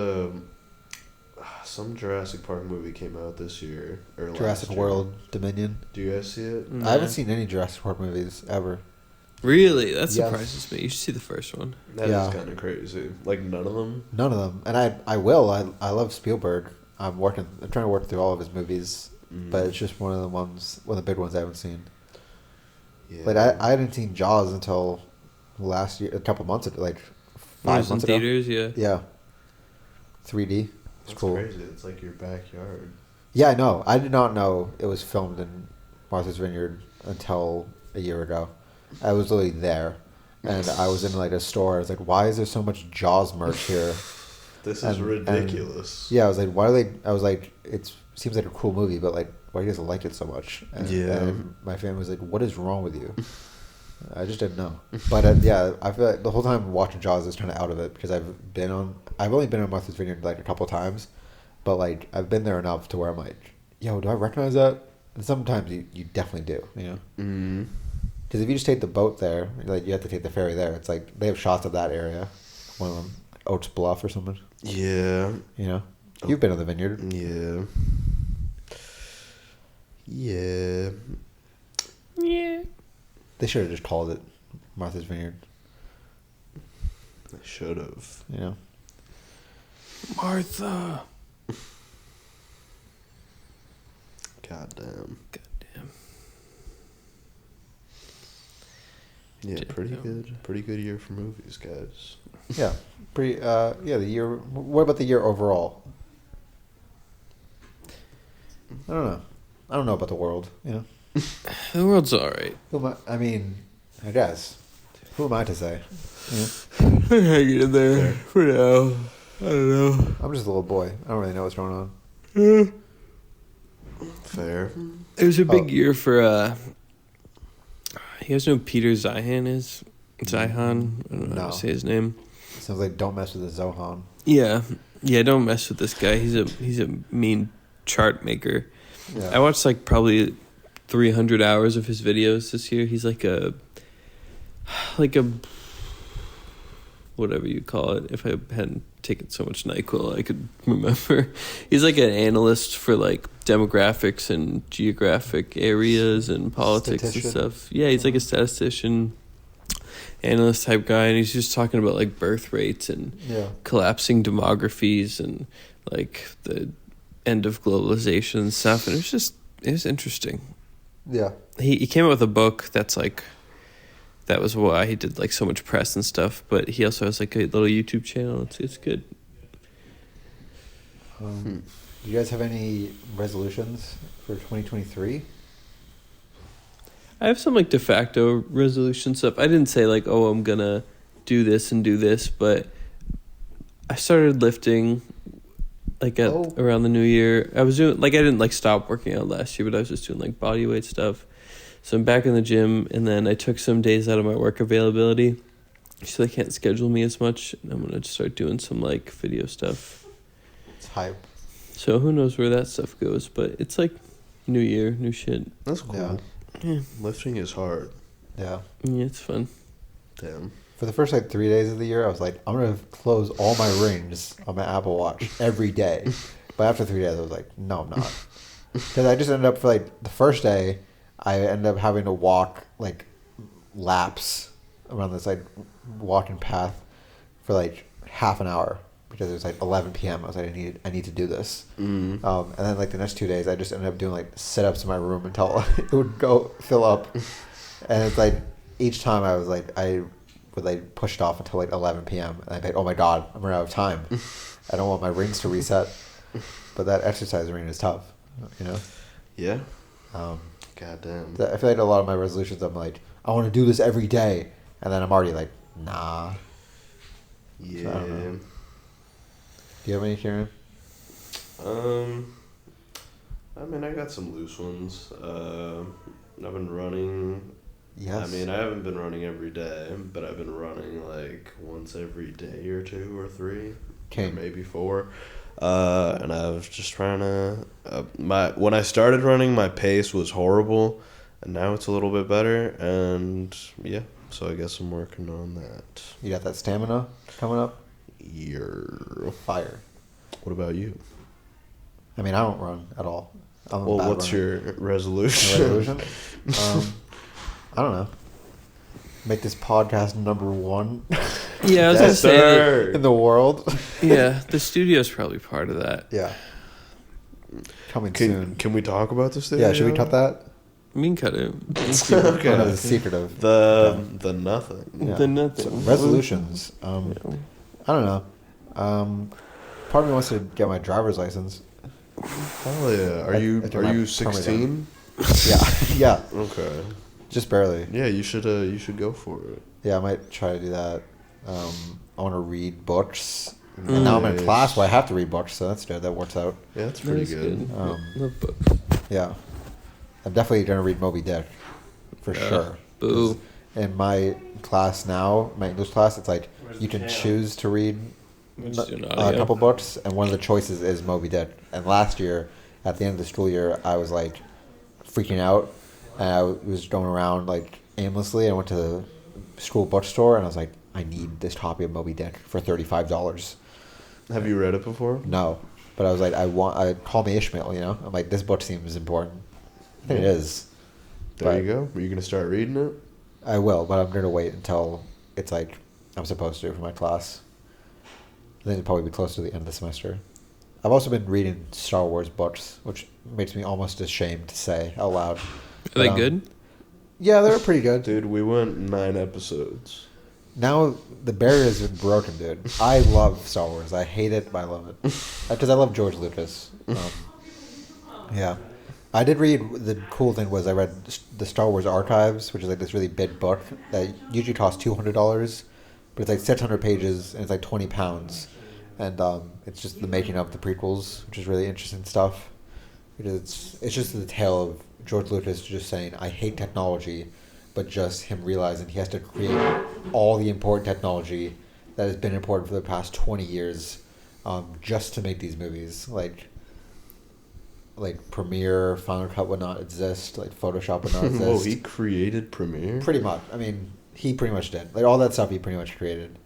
some Jurassic Park movie came out this year or Jurassic last year. World Dominion. Do you guys see it? I haven't seen any Jurassic Park movies ever. Really? That Yes. surprises me. You should see the first one. That is Yeah. kind of crazy. Like none of them. None of them, and I will. I love Spielberg. I'm trying to work through all of his movies, but it's just one of the big ones I haven't seen. Yeah. Like I hadn't seen Jaws until last year, a couple months ago, like When it 5 was in months ago. theaters, yeah. Yeah, 3D. It's That's cool. crazy. It's like your backyard. Yeah, I know. I did not know it was filmed in Martha's Vineyard until a year ago. I was literally there, and I was in like a store. I was like, "Why is there so much Jaws merch here?" This is And- ridiculous. Yeah, I was like, "Why are they?" I was like, "It seems like a cool movie, but like, why do you guys like it so much?" And my family was like, "What is wrong with you?" I just didn't know. But yeah, I feel like the whole time watching Jaws, I was kind of out of it because I've only been on Martha's Vineyard like a couple times, but like I've been there enough to where I'm like, "Yo, do I recognize that?" And sometimes you definitely do, you know. Mm-hmm. Because if you just take the boat there, like you have to take the ferry there. It's like they have shots of that area, one of them, Oats Bluff or something. Yeah. You know, you've been to the vineyard. Yeah. Yeah. Yeah. They should have just called it Martha's Vineyard. I should have. You know, Martha. Goddamn. Goddamn. Yeah, pretty good year for movies, guys. yeah, pretty. Yeah, the year. What about the year overall? I don't know. I don't know about the world. You know, The world's alright. I mean, I guess. Who am I to say? You know? I'm hanging in there for now. I don't know. I'm just a little boy. I don't really know what's going on. Fair. It was a big Oh. year for you guys know who Peter Zeihan is? Zeihan? I don't know how No. to say his name. Sounds like don't mess with the Zohan. Yeah. Yeah, don't mess with this guy. He's a mean chart maker. Yeah. I watched like probably 300 hours of his videos this year. He's like a whatever you call it. If I hadn't taken so much NyQuil, I could remember. He's like an analyst for like demographics and geographic areas and politics and Statistician. stuff. Yeah, he's like a statistician, analyst type guy, and he's just talking about like birth rates and Yeah. collapsing demographies and like the end of globalization and stuff. And it was interesting. Yeah. He came out with a book that's like, that was why he did like so much press and stuff. But he also has like a little YouTube channel. It's good. Do you guys have any resolutions for 2023? I have some like de facto resolution stuff. I didn't say like, oh, I'm gonna do this and do this, but I started lifting like around the new year. I was doing like, I didn't like stop working out last year, but I was just doing like body weight stuff. So I'm back in the gym, and then I took some days out of my work availability, so they can't schedule me as much. And I'm gonna start doing some like video stuff. It's hype. So who knows where that stuff goes? But it's like new year, new shit. That's cool. Yeah. Yeah, Lifting is hard. Yeah. yeah, it's fun. Damn. For the first like 3 days of the year, I was like, I'm gonna close all my rings on my Apple Watch every day. But after 3 days, I was like, no, I'm not, because I just ended up for like the first day, I ended up having to walk like laps around this like walking path for like half an hour because it was like 11 p.m. I was like, I need to do this. And then like the next 2 days, I just ended up doing like sit-ups in my room until it would go fill up. And it's like each time I was like, I would like push it off until like 11 p.m. And I'd be like, oh my god, I'm running out of time. I don't want my rings to reset. But that exercise ring is tough, you know. Yeah. Goddamn. I feel like a lot of my resolutions, I'm like, I want to do this every day, and then I'm already like, nah. Yeah. So I don't know. Do you have any, Kieran? I mean, I got some loose ones. I've been running. Yes. I mean, I haven't been running every day, but I've been running like once every day or 2 or 3, Okay. or maybe 4. And I was just trying to. When I started running, my pace was horrible, and now it's a little bit better. And yeah, so I guess I'm working on that. You got that stamina coming up? Year. Fire. What about you? I mean, I don't run at all. I'm a Well, bad what's runner. your resolution? Resolution? I don't know. Make this podcast number one Yeah, I was gonna Yes, say sir. in the world. yeah, the studio's probably part of that. Yeah. Coming Can soon. can we talk about this? Yeah, should we cut that? I mean, cut it. Okay. Oh, no, it's secretive. The nothing. Yeah. The nothing. So, resolutions. I don't know. Part of me wants to get my driver's license. Hell yeah. Are I you took my permit 16? Yeah, yeah, Okay. just barely. Yeah, you should go for it. Yeah, I might try to do that. I want to read books. And now I'm in Nice. class where I have to read books, so that's good. That works out. Yeah, that's pretty That's good. Love books. Yeah. I'm definitely going to read Moby Dick. For sure. Boo. In my class now, my English class, it's like you can choose to read Just do an a audio. couple books, and one of the choices is Moby Dick. And last year, at the end of the school year, I was like freaking out, and I was going around like aimlessly. I went to the school bookstore, and I was like, I need this copy of Moby Dick for $35. Have you read it before? No, but I was like, I call me Ishmael, you know. I'm like, this book seems important. I think it is. There But you go. Are you gonna start reading it? I will, but I'm gonna wait until it's like I'm supposed to for my class. Then it'll probably be close to the end of the semester. I've also been reading Star Wars books, which makes me almost ashamed to say out loud. Are they But, good? Yeah, they're pretty good. Dude, we went 9 episodes. Now the barrier has been broken, dude. I love Star Wars. I hate it, but I love it because I love George Lucas. Yeah, I did read. The cool thing was I read the Star Wars Archives, which is like this really big book that usually costs $200, but it's like 600 pages and it's like £20, and it's just the making of the prequels, which is really interesting stuff. Because it's just the tale of George Lucas just saying, "I hate technology," but just him realizing he has to create all the important technology that has been important for the past 20 years, just to make these movies. Like Premiere, Final Cut would not exist. Like Photoshop would not exist. Whoa, he created Premiere? Pretty much. I mean, he pretty much did. Like all that stuff, he pretty much created.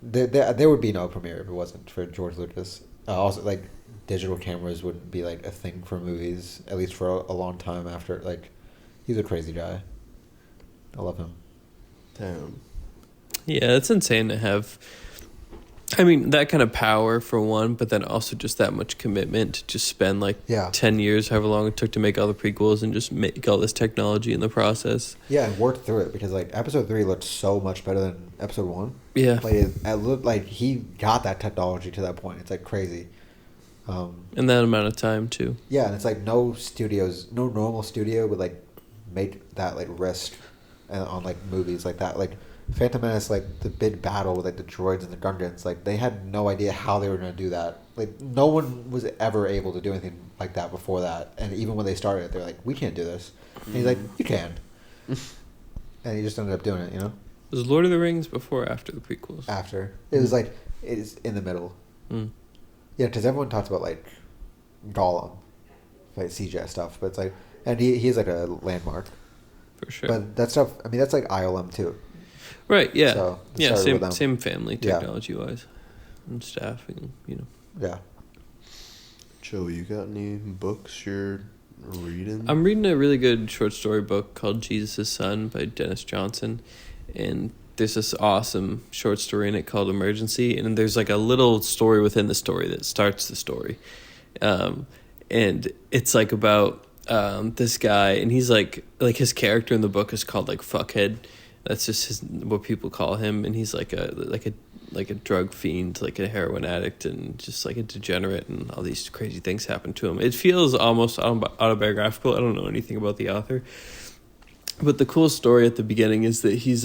There would be no Premiere if it wasn't for George Lucas. Also, like digital cameras wouldn't be like a thing for movies, at least for a long time after. Like, he's a crazy guy. I love him. Damn. Yeah, it's insane to have. I mean, that kind of power for one, but then also just that much commitment to just spend like Yeah. 10 years, however long it took to make all the prequels and just make all this technology in the process. Yeah, and worked through it because like episode 3 looked so much better than episode 1. Yeah. Like it looked like he got that technology to that point. It's like crazy. In that amount of time, too. Yeah, and it's like no normal studio would like make that like risk on like movies like that. Like Phantom Menace, like the big battle with like the droids and the Gungans, like they had no idea how they were going to do that. Like no one was ever able to do anything like that before that. And even when they started, they're like, we can't do this. And he's like, you can. And he just ended up doing it, you know. Was Lord of the Rings before or after the prequels? After it was like it is in the middle. Mm. Yeah, because everyone talks about like Gollum, like CGI stuff, but it's like, and he's like a landmark. For sure. But that stuff, I mean, that's like ILM too. Right, yeah. So, it Yeah, started with them. same family, Yeah. technology-wise. And staffing, you know. Yeah. Joe, you got any books you're reading? I'm reading a really good short story book called Jesus' Son by Dennis Johnson. And there's this awesome short story in it called Emergency. And there's like a little story within the story that starts the story. And it's like about this guy. And he's like his character in the book is called like Fuckhead. That's just what people call him. And he's like a drug fiend, like a heroin addict, and just like a degenerate, and all these crazy things happen to him. It feels almost autobiographical. I don't know anything about the author, but the cool story at the beginning is that he's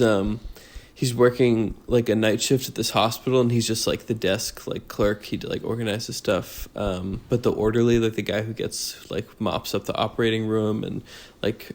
working like a night shift at this hospital, and he's just like the desk like clerk. He like organizes stuff, but the orderly, like the guy who gets like mops up the operating room and like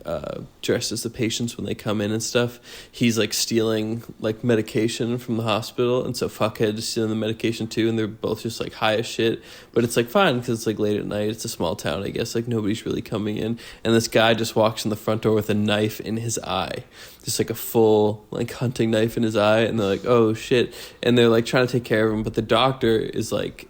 dresses the patients when they come in and stuff, he's like stealing like medication from the hospital, and so Fuckhead is stealing the medication too, and they're both just like high as shit, but it's like fine because it's like late at night, it's a small town, I guess, like nobody's really coming in, and this guy just walks in the front door with a knife in his eye, just like a full like hunting knife in his eye, and they're like, oh shit, and they're like trying to take care of him, but the doctor is like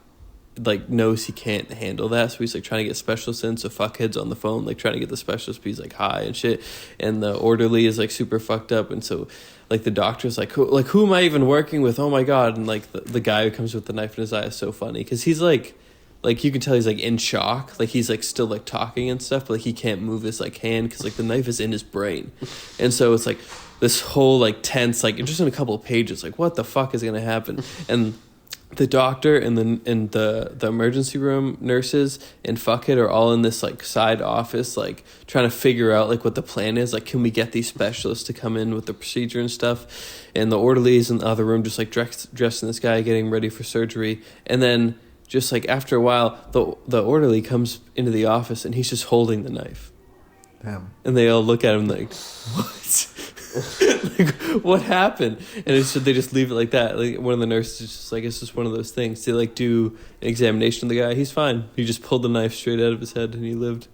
like knows he can't handle that, so he's like trying to get specialists in. So fuckhead's on the phone like trying to get the specialist, but he's like high and shit, and the orderly is like super fucked up, and so like the doctor's like who am I even working with? Oh my god! And like the guy who comes with the knife in his eye is so funny because he's like you can tell he's like in shock, like he's like still like talking and stuff, but like he can't move his like hand because like the knife is in his brain, and so it's like this whole like tense like just in a couple of pages like what the fuck is gonna happen. And the doctor and the emergency room nurses and fuckhead are all in this like side office like trying to figure out like what the plan is, like can we get these specialists to come in with the procedure and stuff, and the orderlies in the other room just like dressing this guy getting ready for surgery. And then just like after a while the orderly comes into the office and he's just holding the knife. Damn. And they all look at him like, what? Like, what happened? And it's they just leave it like that. Like one of the nurses is just like, it's just one of those things. They like do an examination of the guy. He's fine. He just pulled the knife straight out of his head and he lived.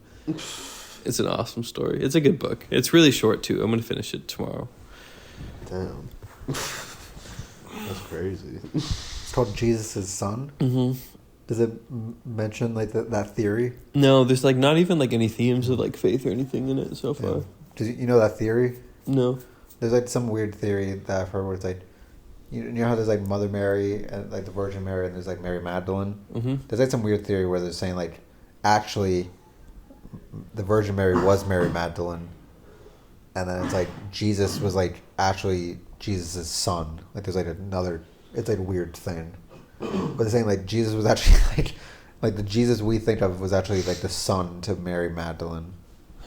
It's an awesome story. It's a good book. It's really short too. I'm gonna finish it tomorrow. Damn. That's crazy. It's called Jesus' Son. Mm-hmm. Does it mention like that theory? No, there's like not even like any themes of like faith or anything in it so far. Yeah. Does you know that theory? No. There's like some weird theory that I've heard where it's like, you know how there's like Mother Mary and like the Virgin Mary and there's like Mary Magdalene. Mm-hmm. There's like some weird theory where they're saying like, actually, the Virgin Mary was Mary Magdalene, and then it's like Jesus was like actually Jesus' son. Like there's like another, it's like a weird thing, but they're saying like Jesus was actually like the Jesus we think of was actually like the son to Mary Magdalene.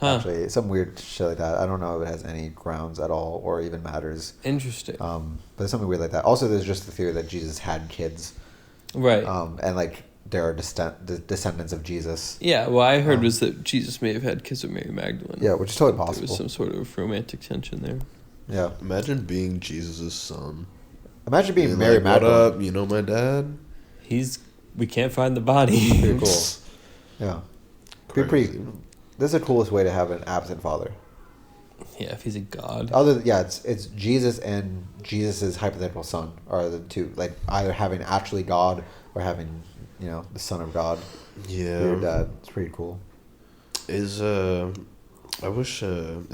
Huh. Actually, some weird shit like that. I don't know if it has any grounds at all or even matters. Interesting. But there's something weird like that. Also, there's just the theory that Jesus had kids. Right. And like there are descendants of Jesus. Yeah, what I heard was that Jesus may have had kids with Mary Magdalene. Yeah, which is totally There possible. was some sort of romantic tension there. Yeah. Imagine being Jesus' son. Imagine being Being Mary like, Magdalene. what up? You know my dad? We can't find the body. Pretty cool. Yeah. Be pretty. Crazy. This is the coolest way to have an absent father. Yeah, if he's a god. It's Jesus and Jesus' hypothetical son are the two, like either having actually God or having, the Son of God. Yeah. Your dad. It's pretty cool. Is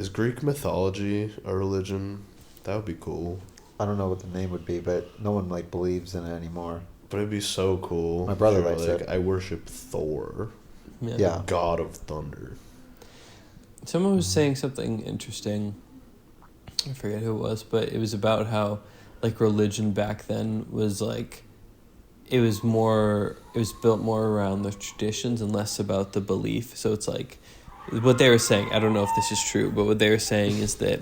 Greek mythology a religion? That would be cool. I don't know what the name would be, but no one like believes in it anymore. But it'd be so cool. My brother if you were likes like, it. I worship Thor, Yeah. god of thunder. Someone was saying something interesting. I forget who it was, but it was about how like religion back then was like it was built more around the traditions and less about the belief. So it's like what they were saying, I don't know if this is true, but what they were saying is that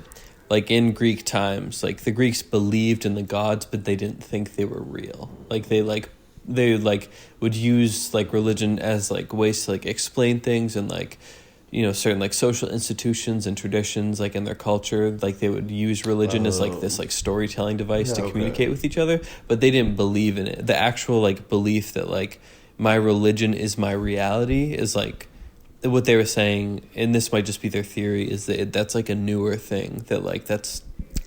like in Greek times, like the Greeks believed in the gods, but they didn't think they were real. Like they would use like religion as like ways to like explain things and like certain like social institutions and traditions like in their culture, like they would use religion as like this like storytelling device to communicate with each other, but they didn't believe in it. The actual like belief that like my religion is my reality is like what they were saying, and this might just be their theory, is that that's like a newer thing, that like that's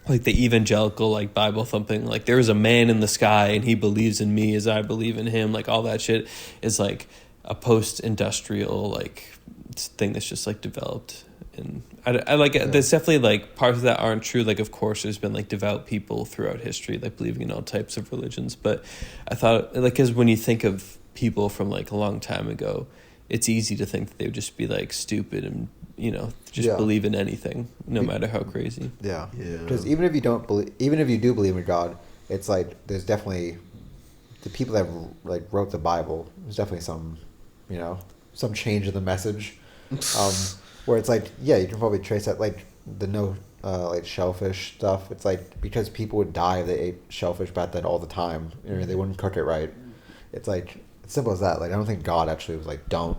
like the evangelical like Bible thumping, like there is a man in the sky and he believes in me as I believe in him, like all that shit is like a post-industrial like thing that's just like developed. And I like it. There's definitely like parts of that aren't true. Like of course there's been like devout people throughout history like believing in all types of religions, but I thought like because when you think of people from like a long time ago, it's easy to think that they would just be like stupid and believe in anything no matter how crazy. Yeah. Because even if you do believe in God, it's like there's definitely the people that like wrote the Bible. There's definitely some change in the message, where it's like you can probably trace that like the like shellfish stuff. It's like because people would die if they ate shellfish back then all the time. They wouldn't cook it right. It's like it's simple as that. Like I don't think God actually was like don't.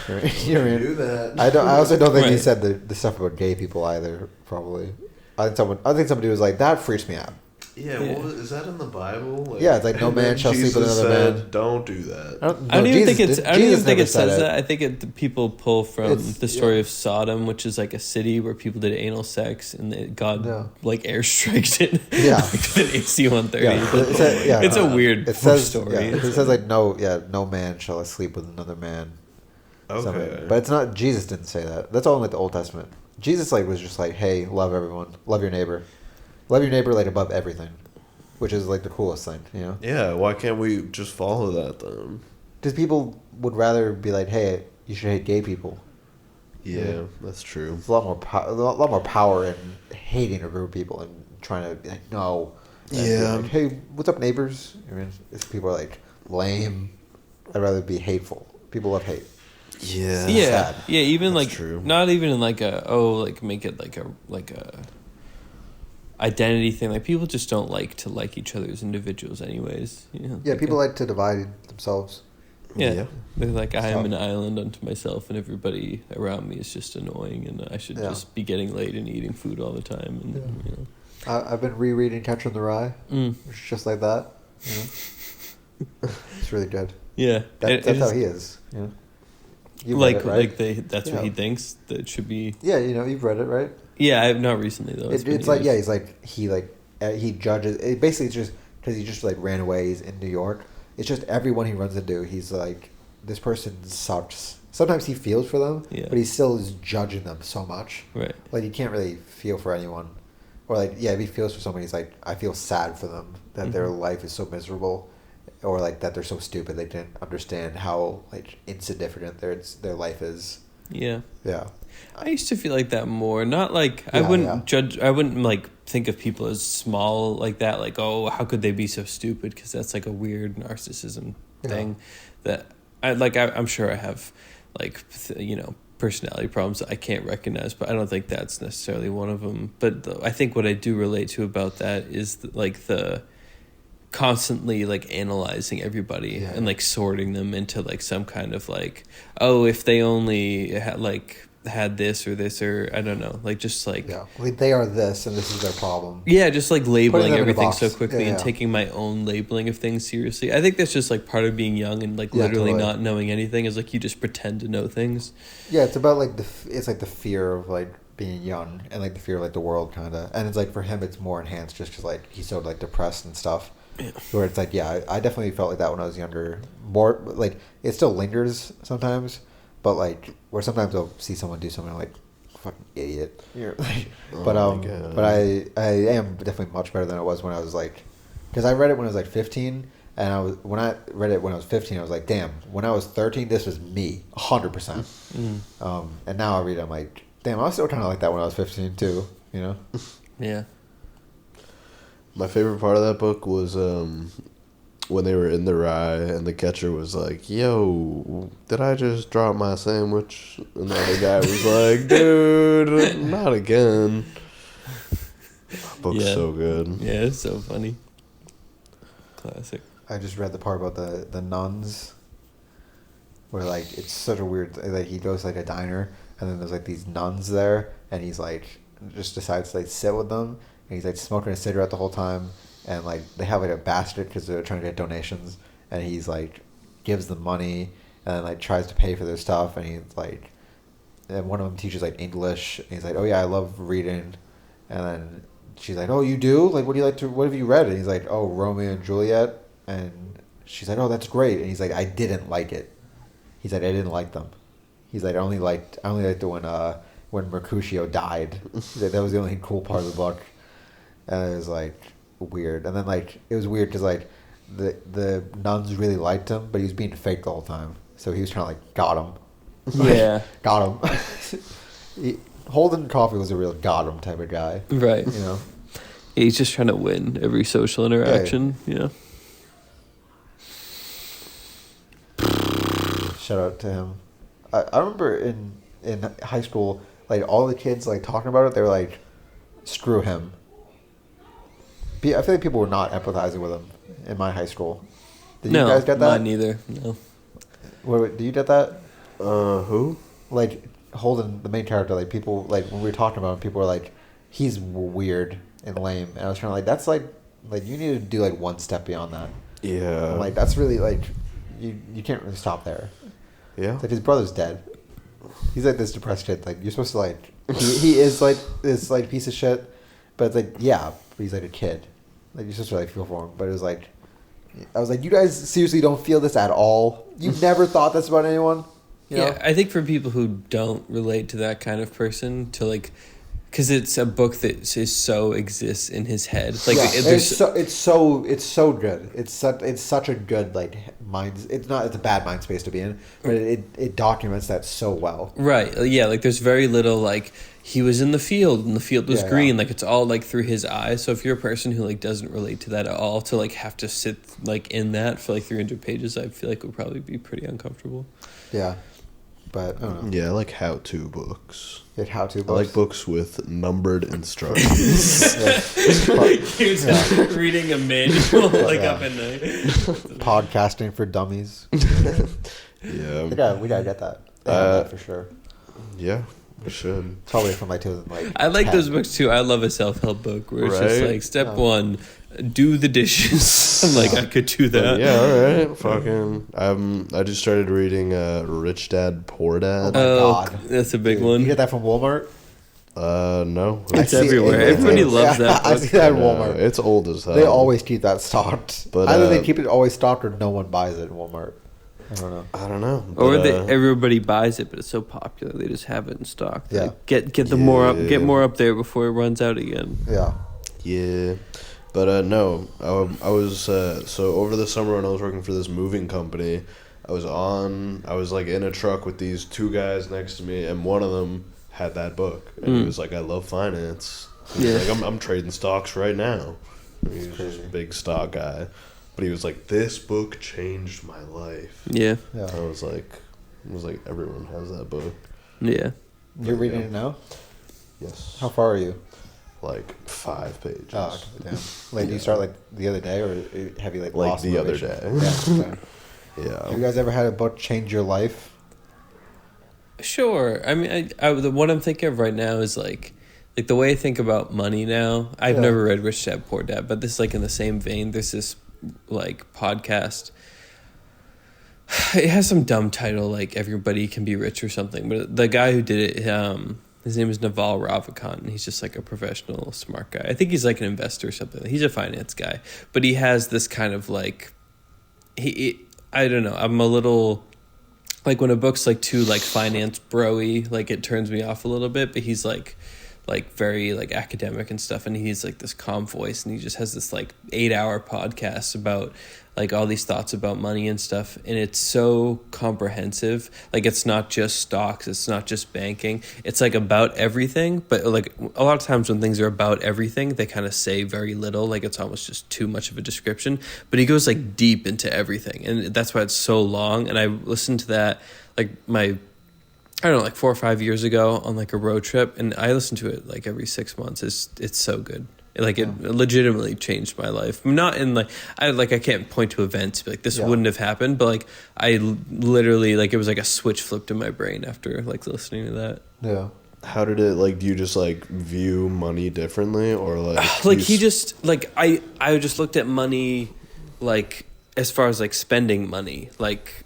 You know what I mean? Do that. I also don't think he Right. said the stuff about gay people either. Probably, I think somebody was like that freaks me out. Yeah, Yeah. What is that in the Bible? Like, Yeah, it's like, no and man then shall sleep with Jesus another said, man. don't do that. I I don't even think it's. I don't even think never it says said that. I think people pull from It's- the story yeah. of Sodom, which is like a city where people did anal sex, and God Yeah. like airstrikes it. Yeah. like with an AC-130. Yeah, but it said- yeah. It's a weird It says, story. yeah, It's it says like no man shall sleep with another man. Something. Okay. But it's not. Jesus didn't say that. That's all in like the Old Testament. Jesus like was just like, hey, love everyone, love your neighbor like above everything, which is like the coolest thing, you know. Yeah, why can't we just follow that then? Because people would rather be like, hey, you should hate gay people. Yeah, that's true. There's a lot more power in hating a group of people and trying to be like, no. And be Yeah. like, hey, what's up, neighbors? I mean, if people are like lame, I'd rather be hateful. People love hate. Yeah. yeah, sad. yeah. Even That's like true. not even in like make it like a identity thing. Like people just don't like to like each other as individuals, anyways. You know? Yeah, Like, people like to divide themselves. Yeah. Yeah. They're like, I am Stop. an island unto myself, and everybody around me is just annoying, and I should Yeah. just be getting laid and eating food all the time. And Yeah. you know. I've been rereading Catcher in the Rye. Mm. It's just like that. You know? It's really good. Yeah, That's how he is. You know? You've like read it, right? that's Yeah. what he thinks that it should be. Yeah, you know, you've read it, right? Yeah, I've not recently though. It's like, yeah, he's like he judges. It basically, it's just because he just like ran away. He's in New York. It's just everyone he runs into. He's like, this person sucks. Sometimes he feels for them, Yeah. but he still is judging them so much. Right. Like you can't really feel for anyone, or like if he feels for somebody, he's like, I feel sad for them that their Mhm. life is so miserable, or like that they're so stupid they didn't understand how like insignificant their life is. Yeah. Yeah. I used to feel like that more. Not like I Yeah, wouldn't yeah. judge. I wouldn't like think of people as small like that. Like, oh, how could they be so stupid? Because that's like a weird narcissism Yeah. thing. That I like. I'm sure I have like personality problems that I can't recognize, but I don't think that's necessarily one of them. But I think what I do relate to about that is the constantly like analyzing everybody Yeah. and like sorting them into like some kind of like, oh, if they only had this or I don't know, like just like Yeah. Like they are this, and this is their problem. yeah, just like Putting labeling them in a everything box. so quickly Yeah, and yeah. taking my own labeling of things seriously. I think that's just like part of being young and like Yeah, literally totally. not knowing anything is like you just pretend to know things. Yeah, it's about like it's like the fear of like being young and like the fear of like the world kind of, and it's like for him it's more enhanced just because like he's so like depressed and stuff. Yeah. Where it's like, yeah, I definitely felt like that when I was younger. More like it still lingers sometimes, but like where sometimes I'll see someone do something I'm like, fucking idiot. You're like, Oh but my God. but I am definitely much better than I was when I was like, because I read it when I was like 15, and when I read it when I was 15, I was like, damn, when I was 13, this was me, 100%. And now I read it, I'm like, damn, I was still kind of like that when I was 15 too, you know? Yeah. My favorite part of that book was when they were in the rye and the catcher was like, yo, did I just drop my sandwich? And the other guy was like, dude, not again. That book's Yeah. so good. Yeah, it's so funny. Classic. I just read the part about the nuns, where like it's such a weird, like he goes to, like a diner and then there's like these nuns there and he's like just decides to like sit with them and he's like smoking a cigarette the whole time and like they have like a basket because they're trying to get donations and he's like gives them money and then like tries to pay for their stuff and he's like, and one of them teaches like English and he's like, oh yeah, I love reading, and then she's like, oh, you do? Like, what have you read? And he's like, oh, Romeo and Juliet. And she's like, oh, that's great. And he's like, I didn't like it. He's like, I didn't like them. He's like, I only liked it when Mercutio died. He's like, that was the only cool part of the book. And it was like weird. And then like it was weird because like the nuns really liked him, but he was being fake the whole time. So he was trying to like got him. Yeah. Got him. Holden Coffee was a real got him type of guy. Right. You know. He's just trying to win every social interaction. Yeah. Shout out to him. I remember in high school, like all the kids like talking about it, they were like, "Screw him." I feel like people were not empathizing with him in my high school. Did you guys get that? Mine neither. No. Do you get that? Who? Like Holden, the main character, like people like when we were talking about him, people were like, "He's weird and lame," and I was trying to like, that's like like you need to do like one step beyond that. Yeah. I'm like, that's really like, you can't really stop there. Yeah. It's like his brother's dead. He's like this depressed kid. Like you're supposed to like, he is like this like piece of shit, but it's like yeah, but he's like a kid. Like you're supposed to like feel for him, but it was like, I was like, you guys seriously don't feel this at all. You've never thought this about anyone. You know? Yeah, I think for people who don't relate to that kind of person, to like, because it's a book that is so exists in his head. Like, yeah, there's it's so good. It's such a good like mind. It's a bad mind space to be in, but it documents that so well. right. Yeah, like there's very little like he was in the field and the field was Yeah, green. yeah. Like it's all like through his eyes. So if you're a person who like doesn't relate to that at all, to like have to sit like in that for like 300 pages, I feel like would probably be pretty uncomfortable. Yeah, but I don't know. Yeah, I like how-to books. It how-to I books. like books with numbered instructions. He's reading a manual like Yeah. up at night. Podcasting for dummies. Yeah. We gotta get that. That for sure. Yeah, we should. It's probably from like 2000. I like 10. those books too. I love a self-help book where it's just Right? like step Oh. 1, do the dishes. I'm like, I could do But that. yeah, all right. Fucking. I just started reading Rich Dad Poor Dad. Oh my God. That's a big Dude, one. You get that from Walmart? No. It's I see- everywhere. it- Everybody loves that I book. see that at Walmart. It's old as hell. They always keep that stocked. But, Either they keep it always stocked or no one buys it at Walmart. I don't know. I don't know. Or But, everybody buys it, but it's so popular they just have it in stock. Yeah. Like, get the more up, Yeah. get more up there before it runs out again. Yeah. Yeah. But no, I was so over the summer when I was working for this moving company, I was like in a truck with these two guys next to me, and one of them had that book, and he was like, "I love finance." He was Yeah. like, I'm trading stocks right now. And he was just a big stock guy, but he was like, "This book changed my life." Yeah, Yeah. I was like, everyone has that book. yeah. You're reading it now? Yes. How far are you? Like 5 pages. Oh, damn. Like, do you start like the other day, or have you like Like lost the other motivation? day. Yeah. Okay. Yeah. Have you guys ever had a book change your life? Sure. I mean, what I'm thinking of right now is like the way I think about money now. I've Yeah. never read Rich Dad Poor Dad, but this like in the same vein. There's this like podcast. It has some dumb title like "Everybody Can Be Rich" or something, but the guy who did it, his name is Naval Ravikants, and he's just like a professional smart guy. I think he's like an investor or something. He's a finance guy, but he has this kind of like I don't know. I'm a little like when a book's like too like finance bro-y, like it turns me off a little bit, but he's like very like academic and stuff, and he's like this calm voice, and he just has this like 8-hour podcast about like all these thoughts about money and stuff, and it's so comprehensive. Like it's not just stocks, it's not just banking, it's like about everything. But like a lot of times when things are about everything, they kind of say very little, like it's almost just too much of a description. But he goes like deep into everything, and that's why it's so long. And I listened to that like I don't know, like 4 or 5 years ago on like a road trip, and I listen to it like every 6 months. It's so good. It legitimately changed my life. Not in like I can't point to events, but like this wouldn't have happened, but like I literally like it was like a switch flipped in my brain after like listening to that. Yeah. How did it like? Do you just like view money differently, or like? Like he just like I just looked at money like as far as like spending money, like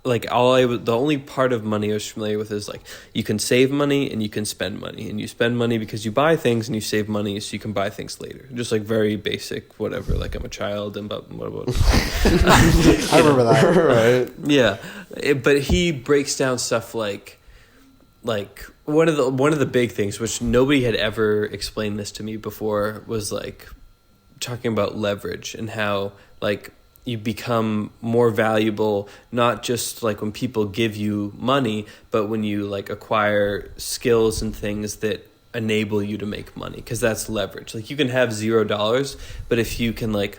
the only part of money I was familiar with is like you can save money and you can spend money, and you spend money because you buy things, and you save money so you can buy things later. Just like very basic, whatever. Like I'm a child, and but what about? I remember that. Right. Yeah, but he breaks down stuff like one of the big things, which nobody had ever explained this to me before, was like talking about leverage and how like you become more valuable, not just like when people give you money, but when you like acquire skills and things that enable you to make money, because that's leverage. Like you can have $0, but if you can like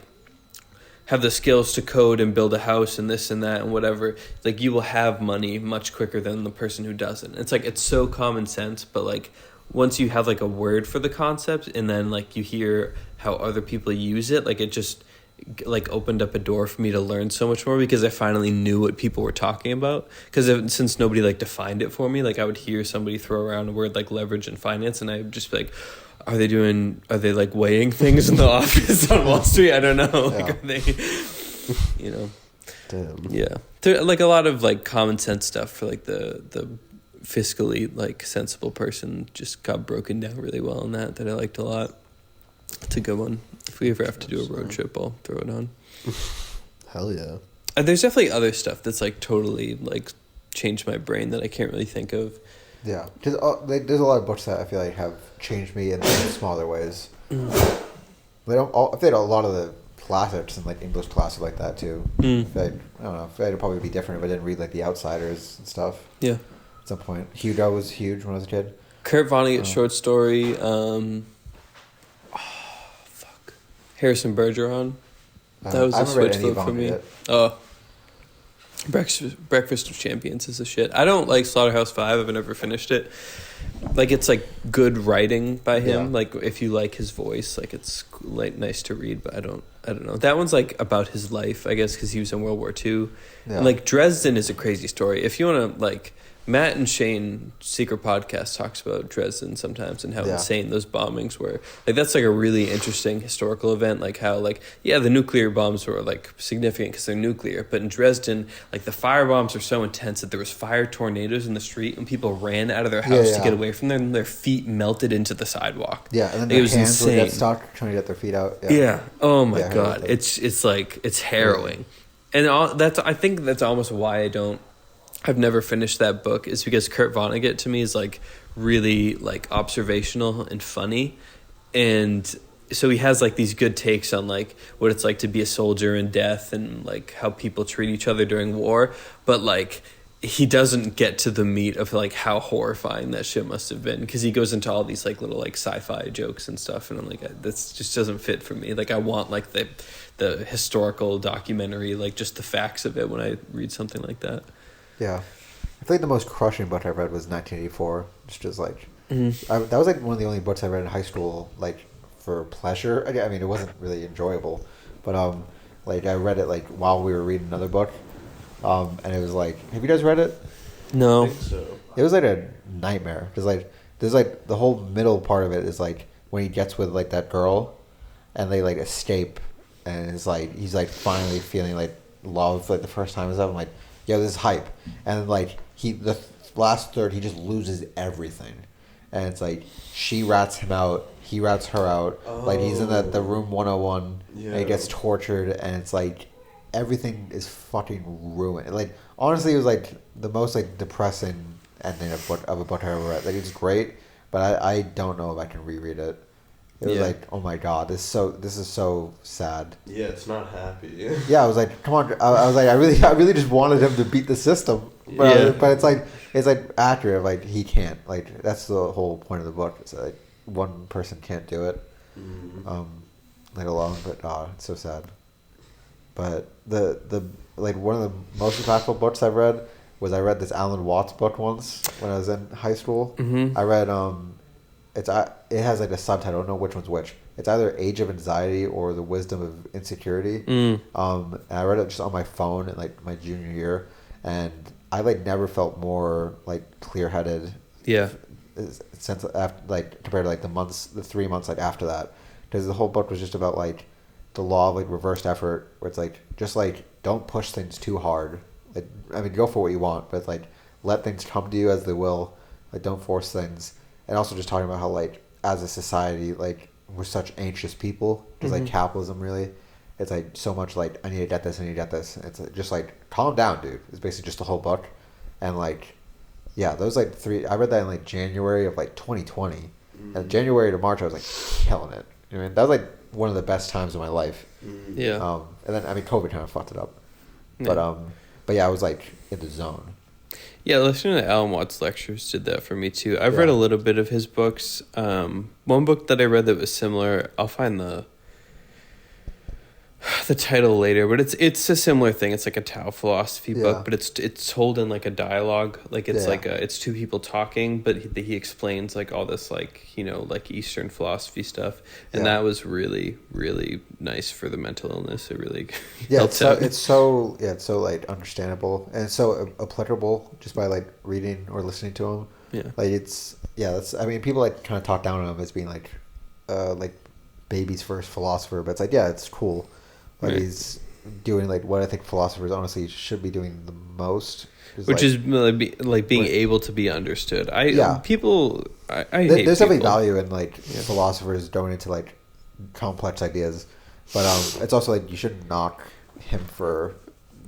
have the skills to code and build a house and this and that and whatever, like you will have money much quicker than the person who doesn't. It's like it's so common sense, but like once you have like a word for the concept, and then like you hear how other people use it, like it just like opened up a door for me to learn so much more, because I finally knew what people were talking about. Because since nobody like defined it for me, like I would hear somebody throw around a word like leverage and finance, and I would just be like, Are they like weighing things in the office on Wall Street? I don't know. Like, Yeah. are they, you know, Damn. yeah. There, like a lot of like common sense stuff for like the fiscally like sensible person just got broken down really well in that I liked a lot. It's a good one. If we ever have to do a road trip, I'll throw it on. Hell yeah. There's definitely other stuff that's like totally like changed my brain that I can't really think of. Yeah, there's a lot of books that I feel like have changed me in smaller ways. They don't. I feel like a lot of the classics and like English classics like that too. I feel like, I don't know. I feel like it'd probably be different if I didn't read like The Outsiders and stuff. Yeah. At some point, Hugo was huge when I was a kid. Kurt Vonnegut's short story. Harrison Bergeron. That was I a haven't read switch any of vote for Vonnegut me. yet. Oh. Breakfast of Champions is a shit. I don't like Slaughterhouse-Five. I've never finished it. Like, it's like good writing by him. Yeah. Like, if you like his voice, like it's like nice to read. But I don't know. That one's like about his life, I guess, because he was in World War II. Yeah. And like Dresden is a crazy story. If you want to like. Matt and Shane Secret Podcast talks about Dresden sometimes and how insane those bombings were. Like, that's like a really interesting historical event. Like how like, yeah, the nuclear bombs were like significant because they're nuclear, but in Dresden, like the fire bombs were so intense that there was fire tornadoes in the street and people ran out of their house to get away from them and their feet melted into the sidewalk. Yeah, and then it their was hands would insane. get stuck trying to get their feet out. Yeah. Oh my Yeah, God. It's like, it's harrowing. And I think that's almost why I've never finished that book, is because Kurt Vonnegut to me is like really like observational and funny. And so he has like these good takes on like what it's like to be a soldier in death and like how people treat each other during war. But like he doesn't get to the meat of like how horrifying that shit must have been, because he goes into all these like little like sci-fi jokes and stuff. And I'm like, that's just doesn't fit for me. Like I want like the historical documentary, like just the facts of it when I read something like that. Yeah. I feel like the most crushing book I read was 1984. It's just like, that was like one of the only books I read in high school, like for pleasure. I mean, it wasn't really enjoyable, but like I read it like while we were reading another book, and it was like, have you guys read it? No. I think so. It was like a nightmare. There's like the whole middle part of it is like when he gets with like that girl, and they like escape, and it's like he's like finally feeling like love like the first time and stuff. I'm like, yo, this is hype. And like the last third, he just loses everything, and it's like she rats him out, he rats her out. Like he's in the room 101, and he gets tortured, and it's like everything is fucking ruined. Like honestly, it was like the most like depressing ending of a book I ever read. Like it's great, but I don't know if I can reread it. It was like, oh my God, this is so sad. Yeah, it's not happy. Yeah, I was like, come on. I was like, I really just wanted him to beat the system, but but it's like accurate. Like he can't. Like that's the whole point of the book. It's like one person can't do it, let alone. But it's so sad. But the like one of the most impactful books I read this Alan Watts book once when I was in high school. I read it has like a subtitle. I don't know which one's which. It's either Age of Anxiety or The Wisdom of Insecurity. And I read it just on my phone in like my junior year, and I like never felt more like clear-headed. Yeah. Since after, like compared to like the 3 months like after that, because the whole book was just about like the law of like reversed effort, where it's like just like don't push things too hard. Like I mean, go for what you want, but like let things come to you as they will. Like don't force things. And also just talking about how like as a society like we're such anxious people, because like capitalism really, it's like so much like I need to get this, It's just like calm down, dude. It's basically just the whole book, and like yeah, those like three. I read that in like January of like 2020, and January to March I was like killing it. You know, that was like one of the best times of my life. Yeah. And then I mean COVID kind of fucked it up, but yeah, I was like in the zone. Yeah, listening to Alan Watts lectures did that for me too. I've read a little bit of his books. One book that I read that was similar, I'll find the title later, but it's a similar thing. It's like a Tao philosophy book, but it's told in like a dialogue. Like it's like it's two people talking, but he explains like all this like, you know, like Eastern philosophy stuff, and that was really, really nice for the mental illness. It really helped out. It's so like understandable, and it's so applicable just by like reading or listening to him. Yeah, like that's I mean people like kind of talk down on him as being like like baby's first philosopher, but it's like, yeah, it's cool. Like Right. he's doing like what I think philosophers honestly should be doing the most, Which like, is like being Right. able to be understood. I Yeah. hate people. there's definitely people. value in like philosophers going into like complex ideas, but it's also like you shouldn't knock him for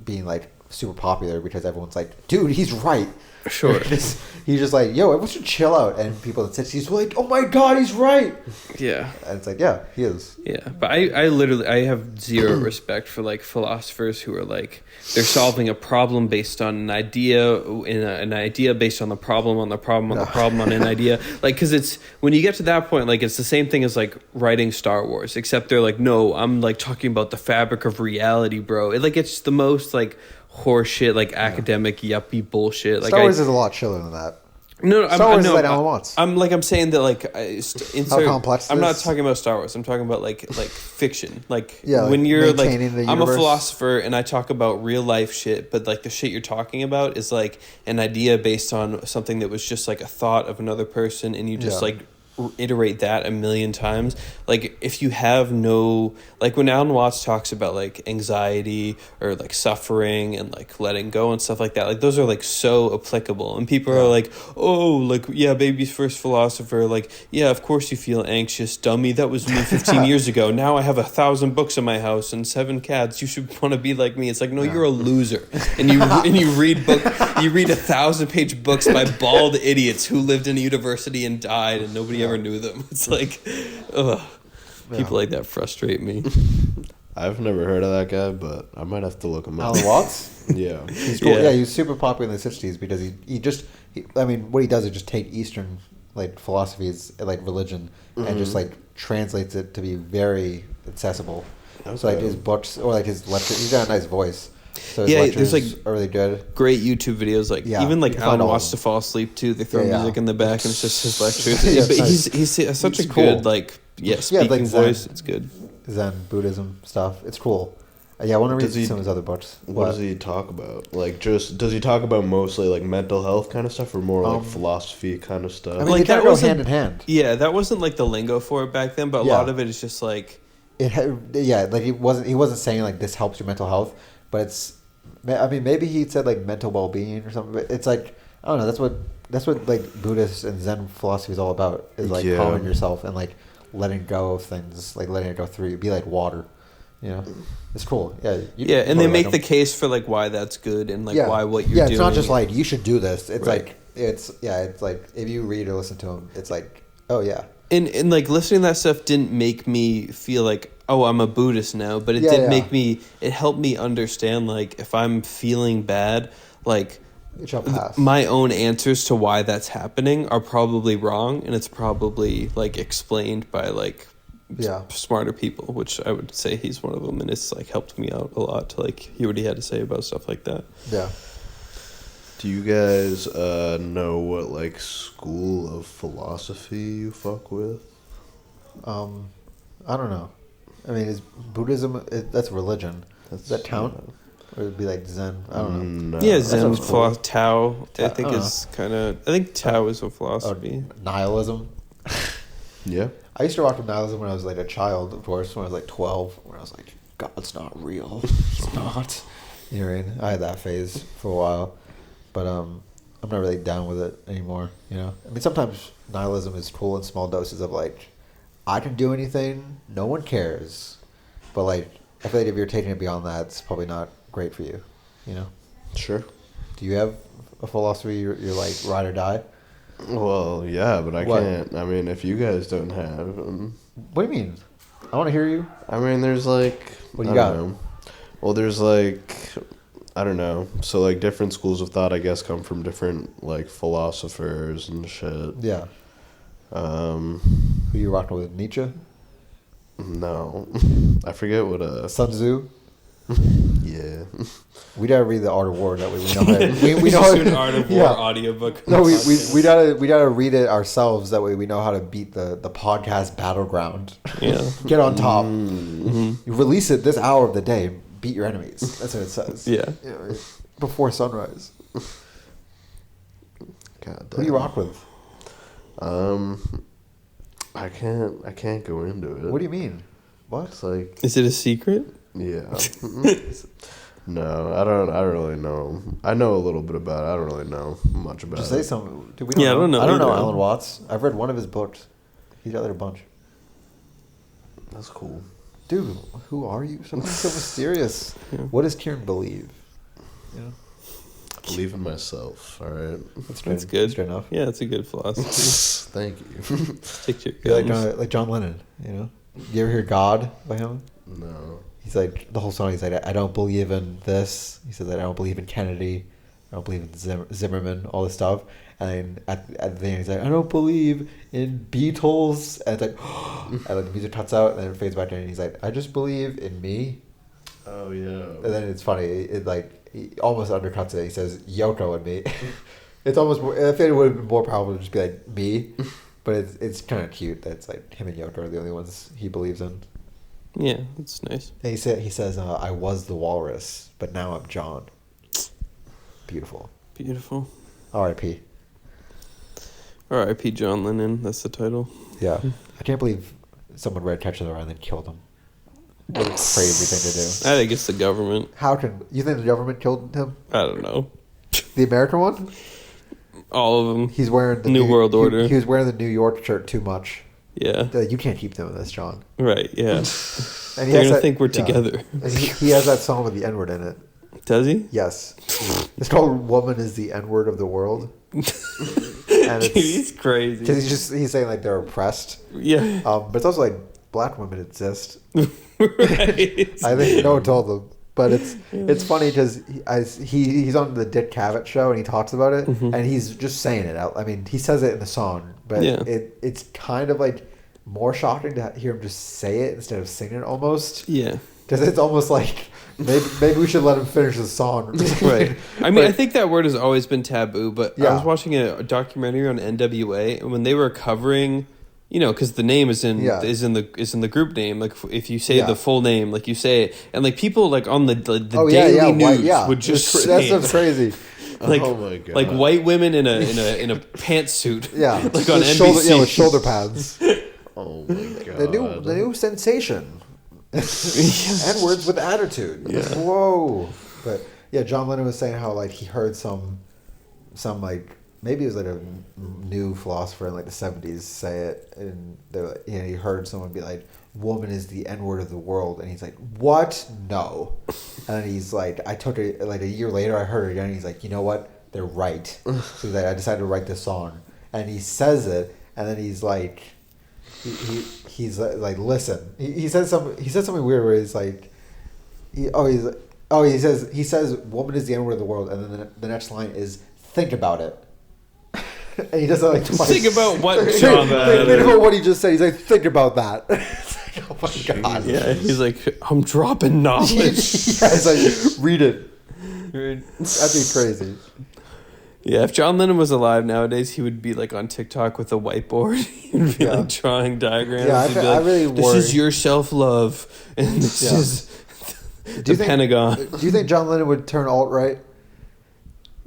being like super popular because everyone's like, dude, he's right. Sure. He's just like, yo, everyone should chill out, and people in cities were like, oh my god, he's right. Yeah. And it's like, yeah, he is. Yeah, but I literally I have zero respect for like philosophers who are like they're solving a problem based on an idea an idea based on the problem on the problem on the problem on an idea, like, because it's when you get to that point, like it's the same thing as like writing Star Wars, except they're like, no, I'm like talking about the fabric of reality, bro. It's the most like horseshit, like academic yuppie bullshit. Like Star Wars is a lot chiller than that. No, Star Wars is like Alan Watts. I'm saying that like insert, complex it I'm not is? talking about Star Wars. I'm talking about like fiction. Like Yeah, like when you're like maintaining the I'm a universe. philosopher and I talk about real life shit, but like the shit you're talking about is like an idea based on something that was just like a thought of another person, and you just Yeah. like iterate that a million times. Like if you have no, like when Alan Watts talks about like anxiety or like suffering and like letting go and stuff like that, like those are like so applicable, and people are like, oh, like, yeah, baby's first philosopher, like, yeah, of course you feel anxious, dummy, that was me 15 years ago. Now I have 1,000 books in my house and 7 cats, you should want to be like me. It's like, no, you're a loser, and you read 1,000-page books by bald idiots who lived in a university and died and nobody ever knew them. It's like, ugh. People like that frustrate me. I've never heard of that guy, but I might have to look him up. Alan Watts? Yeah. He's cool. Yeah. Yeah, he was super popular in the 60s because I mean, what he does is just take Eastern like philosophies, like religion, and just like translates it to be very accessible. So like his books or like his lectures, he's got a nice voice. So his Yeah, lectures there's, like, are really good. Great YouTube videos, like Yeah, even you like can Alan find all wants of to them. fall asleep too. They throw Yeah, music in the back and it's just his lectures. Yeah, But nice. he's such He's a cool. good like speaking like Zen. voice. It's good. Zen Buddhism stuff. It's cool. Yeah, I want to read Does he- some of his other books. What does he talk about? Like, just does he talk about mostly like mental health kind of stuff, or more like philosophy kind of stuff? I mean, Like, they kind that of go wasn't- hand in hand. Yeah, that wasn't like the lingo for it back then, but a Yeah. lot of it is just like Like he wasn't saying like this helps your mental health, but it's. I mean, maybe he said like mental well being or something. But it's like I don't know. That's what like Buddhist and Zen philosophy is all about. Is like Yeah. calming yourself and like letting go of things, like letting it go through you. Be like water, you know. It's cool. Yeah. yeah, and they totally make like the 'em. case for like why that's good and like why what you're yeah, doing. it's not just like you should do this. It's Right. like it's like if you read or listen to him, it's like oh yeah. And like listening to that stuff didn't make me feel like, oh, I'm a Buddhist now, but it Yeah, did yeah. make me, it helped me understand like if I'm feeling bad, like It shall pass. my own answers to why that's happening are probably wrong, and it's probably like explained by like Yeah. smarter people, which I would say he's one of them, and it's like helped me out a lot to like hear what he had to say about stuff like that. Yeah. Do you guys know what like school of philosophy you fuck with? I don't know. I mean, is Buddhism? That's religion. Does that count? Or it'd be like Zen. I don't know. No. Yeah, Zen, sounds cool. Tao, I think Tao. is kind of. I think Tao is a philosophy. Nihilism. Yeah. I used to rock with nihilism when I was like a child, of course, when I was like 12, when I was like, God's not real. He's not. You know what I mean? I had that phase for a while, but I'm not really down with it anymore, you know? I mean, sometimes nihilism is cool in small doses of like, I can do anything, no one cares. But like, I feel like if you're taking it beyond that, it's probably not great for you, you know? Sure. Do you have a philosophy you're like ride or die? Well, yeah, but I What? can't. I mean, if you guys don't have, What do you mean? I want to hear you. I mean, there's like, What do I you don't got? know. Well, there's like, I don't know. So like, different schools of thought, I guess, come from different like philosophers and shit. Yeah. Um, Who you rocking with? Nietzsche? no, I forget what. Sun Tzu? Yeah. We gotta read the Art of War. That way we know how to, we know how Just do an to, Art of War yeah. audiobook. No, we gotta read it ourselves. That way we know how to beat the podcast battleground. Yeah. Get on top. Mm-hmm. You release it this hour of the day. Beat your enemies. That's what it says. Yeah. Before sunrise. God Who do you rock with? I I can't go into it. What do you mean? What? It's like, Is it a secret? yeah. No, I don't really know. I know a little bit about it. I don't really know much about Just it. say something. Dude, we Yeah, I don't know I don't know either. Alan Watts. I've read one of his books. He's got a bunch. That's cool. Dude, who are you? Something so mysterious. Yeah. What does Kieran believe? You know? I believe in myself, all right? That's That's good. That's good enough. Yeah, that's a good philosophy. Thank you. Stick to your You're guns. like John Lennon, you know? You ever hear God by him? No. He's like, the whole song, he's like, I don't believe in this. He says that I don't believe in Kennedy. I don't believe in Zimmerman, all this stuff. And then at the end, he's like, I don't believe in Beatles. And it's like, and like the music cuts out and then it fades back in. And he's like, I just believe in me. Oh, yeah. And then it's funny. It like, he almost undercuts it. He says, Yoko and me. It's almost more, I think it would have been more powerful to just be like, me. But it's kind of cute that it's like him and Yoko are the only ones he believes in. Yeah, that's nice. And he says, I was the walrus, but now I'm John. Beautiful. Beautiful. R.I.P. R.I.P. John Lennon. That's the title. Yeah. I can't believe someone read Catcher in the Rye and then killed him. What a crazy thing to do. I think it's the government. How can you think the government killed him? I don't know. The American one? All of them. He's wearing the New World Order. He was wearing the New York shirt too much. Yeah. They're like, you can't keep doing this, John. Right. Yeah. And They're gonna that- think we're yeah. together. And he has that song with the N-word in it. Does he? Yes. It's called "Woman is the N-word of the world." And Dude, he's crazy. because he's saying like they're oppressed. Yeah. But it's also like black women exist. Right. I think no one told them, but it's funny because he's on the Dick Cavett show and he talks about it and he's just saying it out. I mean, he says it in the song, but Yeah. it's kind of like more shocking to hear him just say it instead of sing it almost. Yeah. Because it's almost like maybe we should let him finish the song. Right. I mean, I think that word has always been taboo, but I Yeah. was watching a documentary on NWA and when they were covering, you know, because the name is in the group name. Like if you say Yeah. the full name, like you say it, and like people like on the Oh, daily news would just that say stuff's crazy. like Oh my God. like white women in a pantsuit. Yeah, like on with NBC. with shoulder pads. Oh my God. The new sensation. N-words with attitude. Yeah. Whoa. But yeah, John Lennon was saying how like he heard some like maybe it was like a new philosopher in like the 70s say it, and they're like, he heard someone be like, "Woman is the N-word of the world," and he's like, "What? No." And then he's like, I took it like a year later. I heard it again. And he's like, "You know what? They're right." So he's like, I decided to write this song, and he says it, and then he's like. He's like listen. He says something weird where he's like, he says woman is the N-word of the world, and then the next line is think about it. And he does it like twice. Think about what, John? Think about what he just said. He's like, think about that. It's like, oh my God. Yeah, he's like, I'm dropping knowledge. Yeah, it's like, read it. That'd be crazy. Yeah, if John Lennon was alive nowadays, he would be like on TikTok with a whiteboard. He would be Yeah. like drawing diagrams. Yeah, He'd be I like, really this worry. is your self-love, and this Yeah. is Do you the think- Pentagon. Do you think John Lennon would turn alt-right?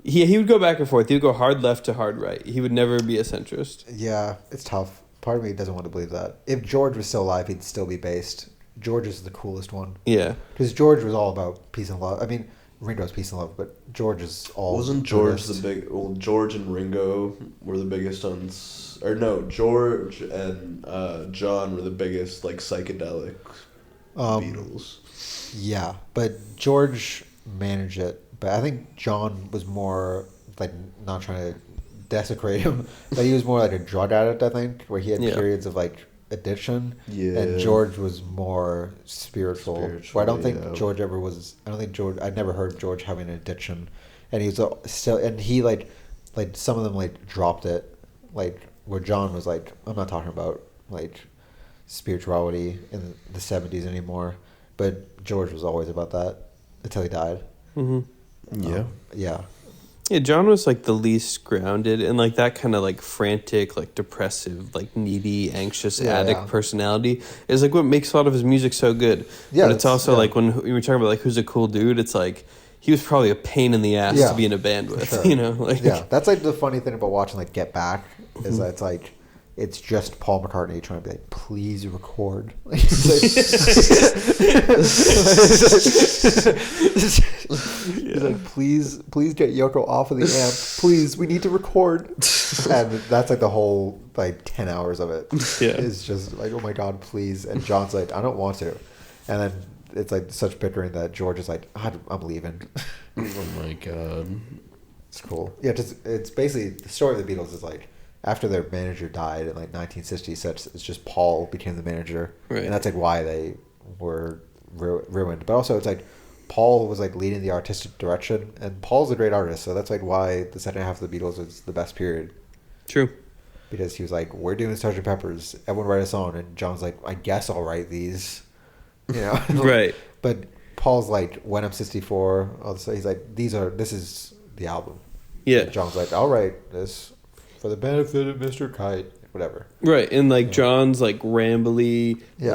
He would go back and forth. He would go hard left to hard right. He would never be a centrist. Yeah, it's tough. Part of me doesn't want to believe that. If George was still alive, he'd still be based. George is the coolest one. Yeah. Because George was all about peace and love. I mean, Ringo's peace and love, but George is all. Wasn't George Buddhist. the big? Well, George and Ringo were the biggest on, or no, George and John were the biggest like psychedelic Beatles. Yeah, but George managed it. But I think John was more like not trying to desecrate him, but he was more like a drug addict. I think where he had Yeah. periods of like addiction. Yeah. And George was more spiritual. Where I don't think yeah. George ever was. I don't think George. I never heard George having an addiction, and he was still. And he like some of them like dropped it, like where John was like, I'm not talking about like spirituality in the 70s anymore, but George was always about that until he died. Mm-hmm. Yeah. Yeah. Yeah, John was like the least grounded and like that kind of like frantic, like depressive, like needy, anxious, addict personality is like what makes a lot of his music so good. Yeah, but it's also like when we were talking about like who's a cool dude, it's like he was probably a pain in the ass Yeah, to be in a band with, sure. you know? Like Yeah, that's like the funny thing about watching like Get Back is that it's like it's just Paul McCartney trying to be like, please record. He's like, please get Yoko off of the amp. Please, we need to record. And that's like the whole like 10 hours of it. Yeah. It's just like, oh my God, please. And John's like, I don't want to. And then it's like such bickering that George is like, I'm leaving. Oh my God. It's cool. Yeah, it's basically the story of the Beatles is like after their manager died in like 1966, it's just Paul became the manager, Right. and that's like why they were ruined. But also, it's like Paul was like leading the artistic direction, and Paul's a great artist, so that's like why the second half of the Beatles is the best period. True. Because he was like, we're doing Sgt. Pepper's, everyone write a song, and John's like, I guess I'll write these, you know. Right. But Paul's like, when I'm 64, he's like, this is the album. Yeah. And John's like, I'll write this for the benefit of Mr. Kite, whatever. Right, and like John's like rambly, Yeah.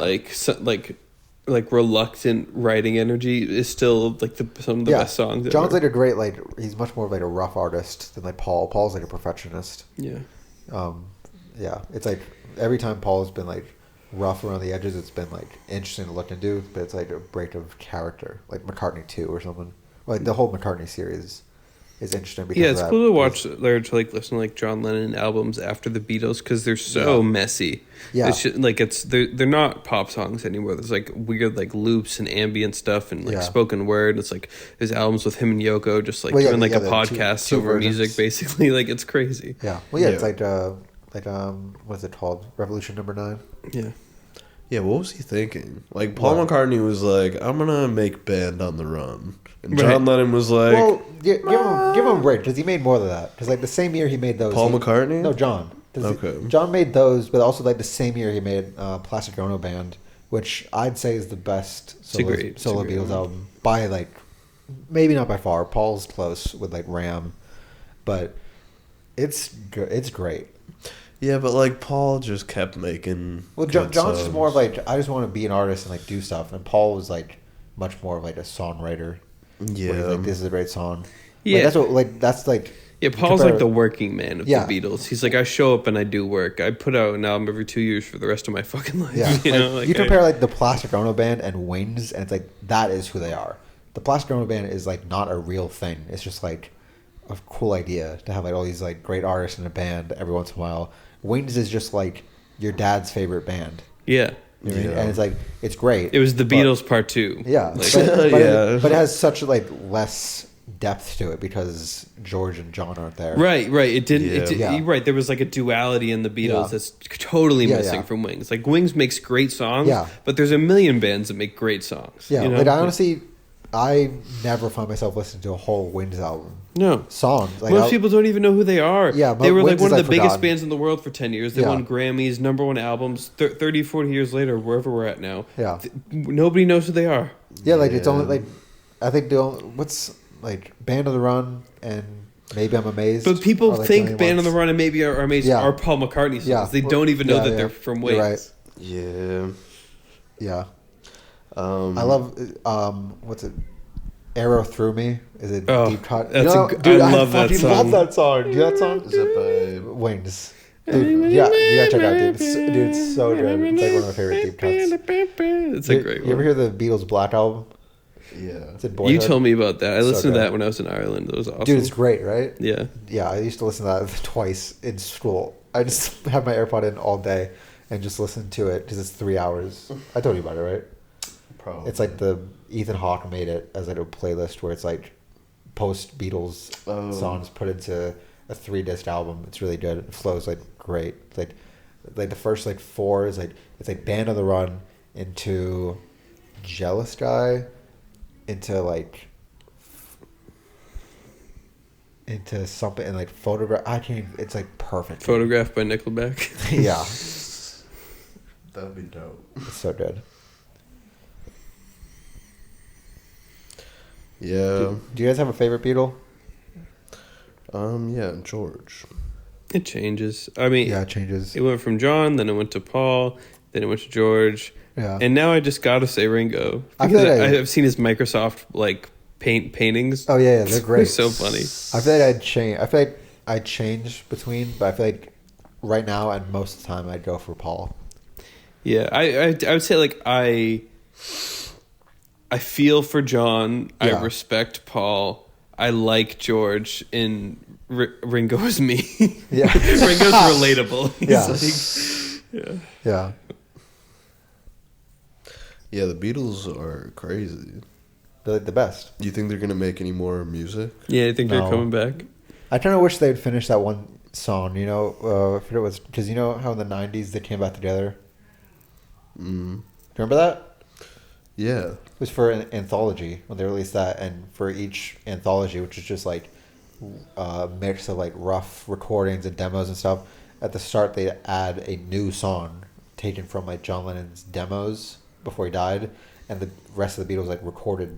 like reluctant writing energy is still like some of the best songs. John's ever. like a great he's much more of like a rough artist than like Paul. Paul's like a perfectionist. Yeah. Yeah, it's like every time Paul's been like rough around the edges, it's been like interesting to look into, but it's like a break of character, like McCartney 2 or something. Like the whole McCartney series is interesting because It's cool to watch or to like listen to like John Lennon albums after the Beatles because they're so messy. Yeah. They're not pop songs anymore. There's like weird like loops and ambient stuff and like spoken word. It's like there's albums with him and Yoko just like doing like a podcast two over versions. music basically. Like it's crazy. Yeah. Well, yeah, it's like what's it called? Revolution Number 9. Yeah. Yeah, what was he thinking? Like, Paul McCartney was like, I'm going to make Band on the Run. And John Lennon was like... Well, give him a break, because he made more than that. Because, like, the same year he made those... Paul McCartney? No, John. Okay. John made those, but also, like, the same year he made Plastic Ono Band, which I'd say is the best solo Beatles album. By, like, maybe not by far. Paul's close with, like, Ram. But it's great. Yeah, but like Paul just kept making. Well, John's just more of like, I just want to be an artist and like do stuff, and Paul was like much more of like a songwriter. Yeah, where he's like, this is a great song. Yeah, that's like. Yeah, Paul's like the working man of the Beatles. He's like, I show up and I do work. I put out an album every 2 years for the rest of my fucking life. Yeah, you compare like the Plastic Ono Band and Wings, and it's like that is who they are. The Plastic Ono Band is like not a real thing. It's just like a cool idea to have like all these like great artists in a band every once in a while. Wings is just like your dad's favorite band. Yeah. You know what I mean? And it's like, it's great. It was the Beatles part 2. Yeah. Like, but it has such like less depth to it because George and John aren't there. Right. It didn't. Yeah. You're right. There was like a duality in the Beatles that's totally missing from Wings. Like Wings makes great songs, but there's a million bands that make great songs. Yeah. You know? Like honestly, I never find myself listening to a whole Wings album. No. Songs. Like, most people don't even know who they are. Yeah, but they were like Wings one of is, the like, biggest forgotten. bands in the world for 10 years. They won Grammys, #1 albums. 30, 40 years later, wherever we're at now, nobody knows who they are. Yeah, like it's only like, I think what's like Band on the Run and Maybe I'm Amazed. But people are, like, think the only Band on ones. the Run and Maybe Are Amazed are Paul McCartney songs. Yeah. They don't even know that Yeah. they're from You're Wings. right. Yeah. Yeah. I love what's it? Arrow Through Me. Is it Deep Cut? That's I love that fucking song. love that song. Do you know that song? Is it by... Wings. Dude, yeah, you gotta check it out, dude. It's so good. It's like one of my favorite deep cuts. It's a great one. You ever hear the Beatles Black album? Yeah. It's in Boyhood. You told me about that. I So listened to good. that when I was in Ireland. That was awesome. Dude, it's great, right? Yeah. Yeah, I used to listen to that twice in school. I just have my AirPod in all day and just listen to it because it's 3 hours. I told you about it, right? Probably. It's like the Ethan Hawke made it as like a playlist where it's like post Beatles songs put into a 3-disc album. It's really good. It flows like great. It's like the first like 4 is like it's like Band on the Run into Jealous Guy into like into something and like Photograph. I can't even, it's like perfect. Photographed by Nickelback. Yeah. That'd be dope. It's so good. Yeah. Do you guys have a favorite Beatle? Yeah, George. It changes. I mean, Yeah, it changes. it went from John, then it went to Paul, then it went to George, Yeah. and now I just gotta say Ringo I because feel like I have seen his Microsoft like paintings. Oh yeah, they're great. They're so funny. I feel like I'd change. I feel like I change between, but I feel like right now and most of the time I'd go for Paul. Yeah, I would say like I feel for John. Yeah. I respect Paul. I like George. In Ringo is me. Yeah. Ringo's relatable. He's Yeah. like, Yeah. Yeah, the Beatles are crazy. They're like the best. You think they're gonna make any more music? yeah, I think they're No. coming back. I kind of wish they'd finish that one song, you know, I forget it was, because you know how in the 90s they came back together? Mm. Remember that? Yeah. It was for an anthology when they released that, and for each anthology, which is just like a mix of like rough recordings and demos and stuff, at the start they add a new song taken from like John Lennon's demos before he died, and the rest of the Beatles like recorded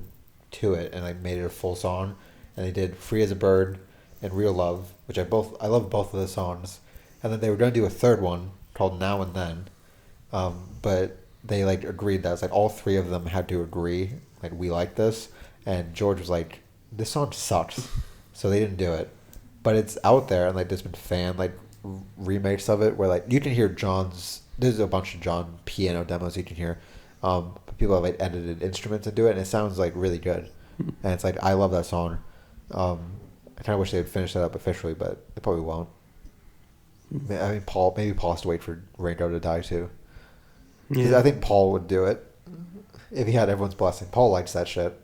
to it and like made it a full song, and they did "Free as a Bird" and "Real Love," which I love both of the songs, and then they were going to do a third one called "Now and Then," but they like agreed that it's like all three of them had to agree like we like this, and George was like, this song sucks, so they didn't do it, but it's out there, and like there's been fan like remakes of it where like you can hear there's a bunch of John piano demos you can hear, but people have like edited instruments into it, and it sounds like really good, and it's like I love that song. I kind of wish they would finish that up officially, but they probably won't. I mean, maybe Paul has to wait for Ringo to die too. Because I think Paul would do it if he had everyone's blessing. Paul likes that shit.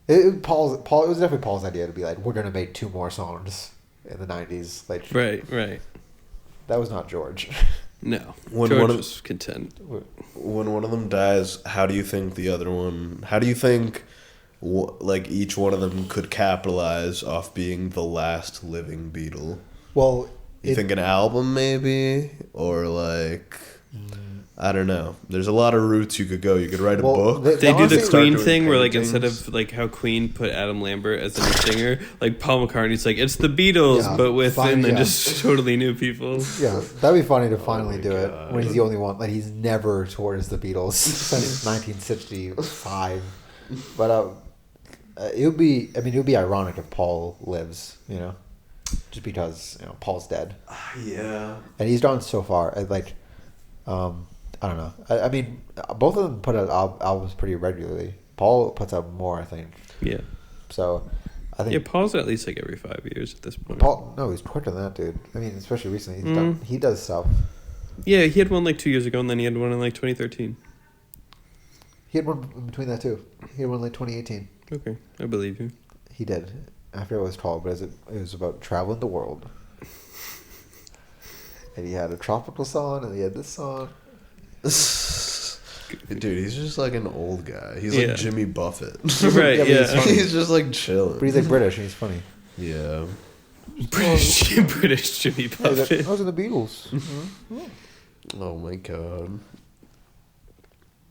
It was definitely Paul's idea to be like, we're gonna make 2 more songs in the 90s. Like, Right. that was not George. No, When George one of- was content. When one of them dies, how do you think the other one? How do you think, like each one of them could capitalize off being the last living Beatle? Well, You think an album maybe, or like, I don't know. There's a lot of routes you could go. You could write a book. They do the honestly- Queen doing thing where, like, paintings. instead of like how Queen put Adam Lambert as a new singer, like Paul McCartney's like it's the Beatles, Yeah, but with fine, and then yeah. just totally new people. Yeah, that'd be funny to finally my do it God. when he's the only one. Like he's never toured as the Beatles since 1965. But it would be. I mean, it would be ironic if Paul lives. You know, just because Paul's dead Yeah. and he's gone so far. I don't know. I mean, both of them put out albums pretty regularly. Paul puts out more, I think. Yeah, So, I think yeah. Paul's at least like every 5 years at this point. Paul. No, he's quicker than that, dude. I mean, especially recently, he does stuff. Yeah, he had one like 2 years ago, and then he had one in like 2013. He had one in between that too. He had one like 2018. Okay, I believe you. He did. I forget what it was called, but it was about traveling the world. And he had a tropical song, and he had this song. Dude, he's just like an old guy. He's Yeah. like Jimmy Buffett. Right? Yeah, but Yeah, he's funny. He's just like chilling. But he's like British, and he's funny. Yeah. British Jimmy Hey, I Buffett. was in the Beatles. Oh my god.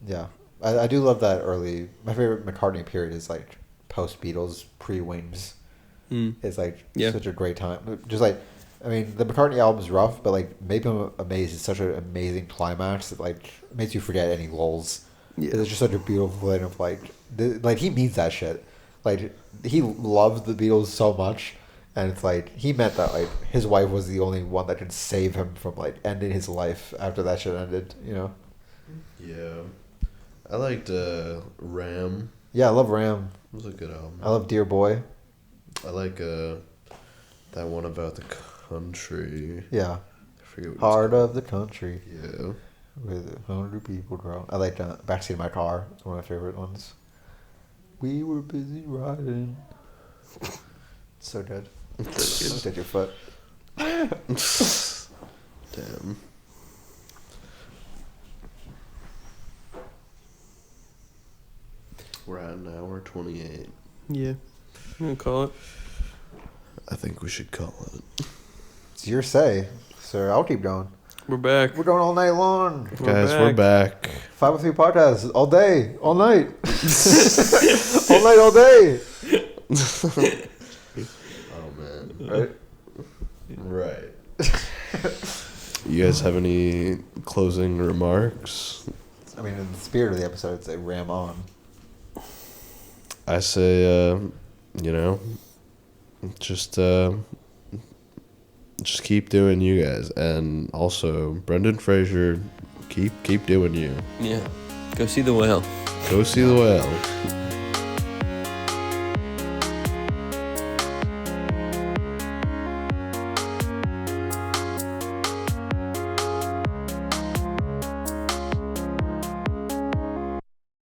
Yeah, I do love that early. My favorite McCartney period is like post Beatles, pre Wings. Mm. It's like Yeah. such a great time. Just like, I mean, the McCartney album's rough, but like Make 'Em Amazed is such an amazing climax that like makes you forget any lulls. Yeah. It's just such a beautiful thing of like he means that shit. Like he loves the Beatles so much, and it's like he meant that like his wife was the only one that could save him from like ending his life after that shit ended. You know. Yeah. I liked Ram. Yeah, I love Ram. It was a good album. I love Dear Boy. I like that one about the country. Yeah. I forget what Heart of the Country. Yeah. With 100 people grow. I like Backseat of My Car. It's one of my favorite ones. We were busy riding. So good. Looked at your foot. Damn. We're at an hour 28. Yeah, I'm gonna call it. I think we should call it. It's your say, sir. I'll keep going. We're back. We're going all night long. Guys, we're back. 503 podcasts all day, all night. All night, all day. Oh, man. Right? Right. You guys have any closing remarks? I mean, in the spirit of the episode, I'd say ram on. I say, just just keep doing you guys, and also Brendan Fraser, keep doing you. Yeah. Go see the whale. Go see the whale.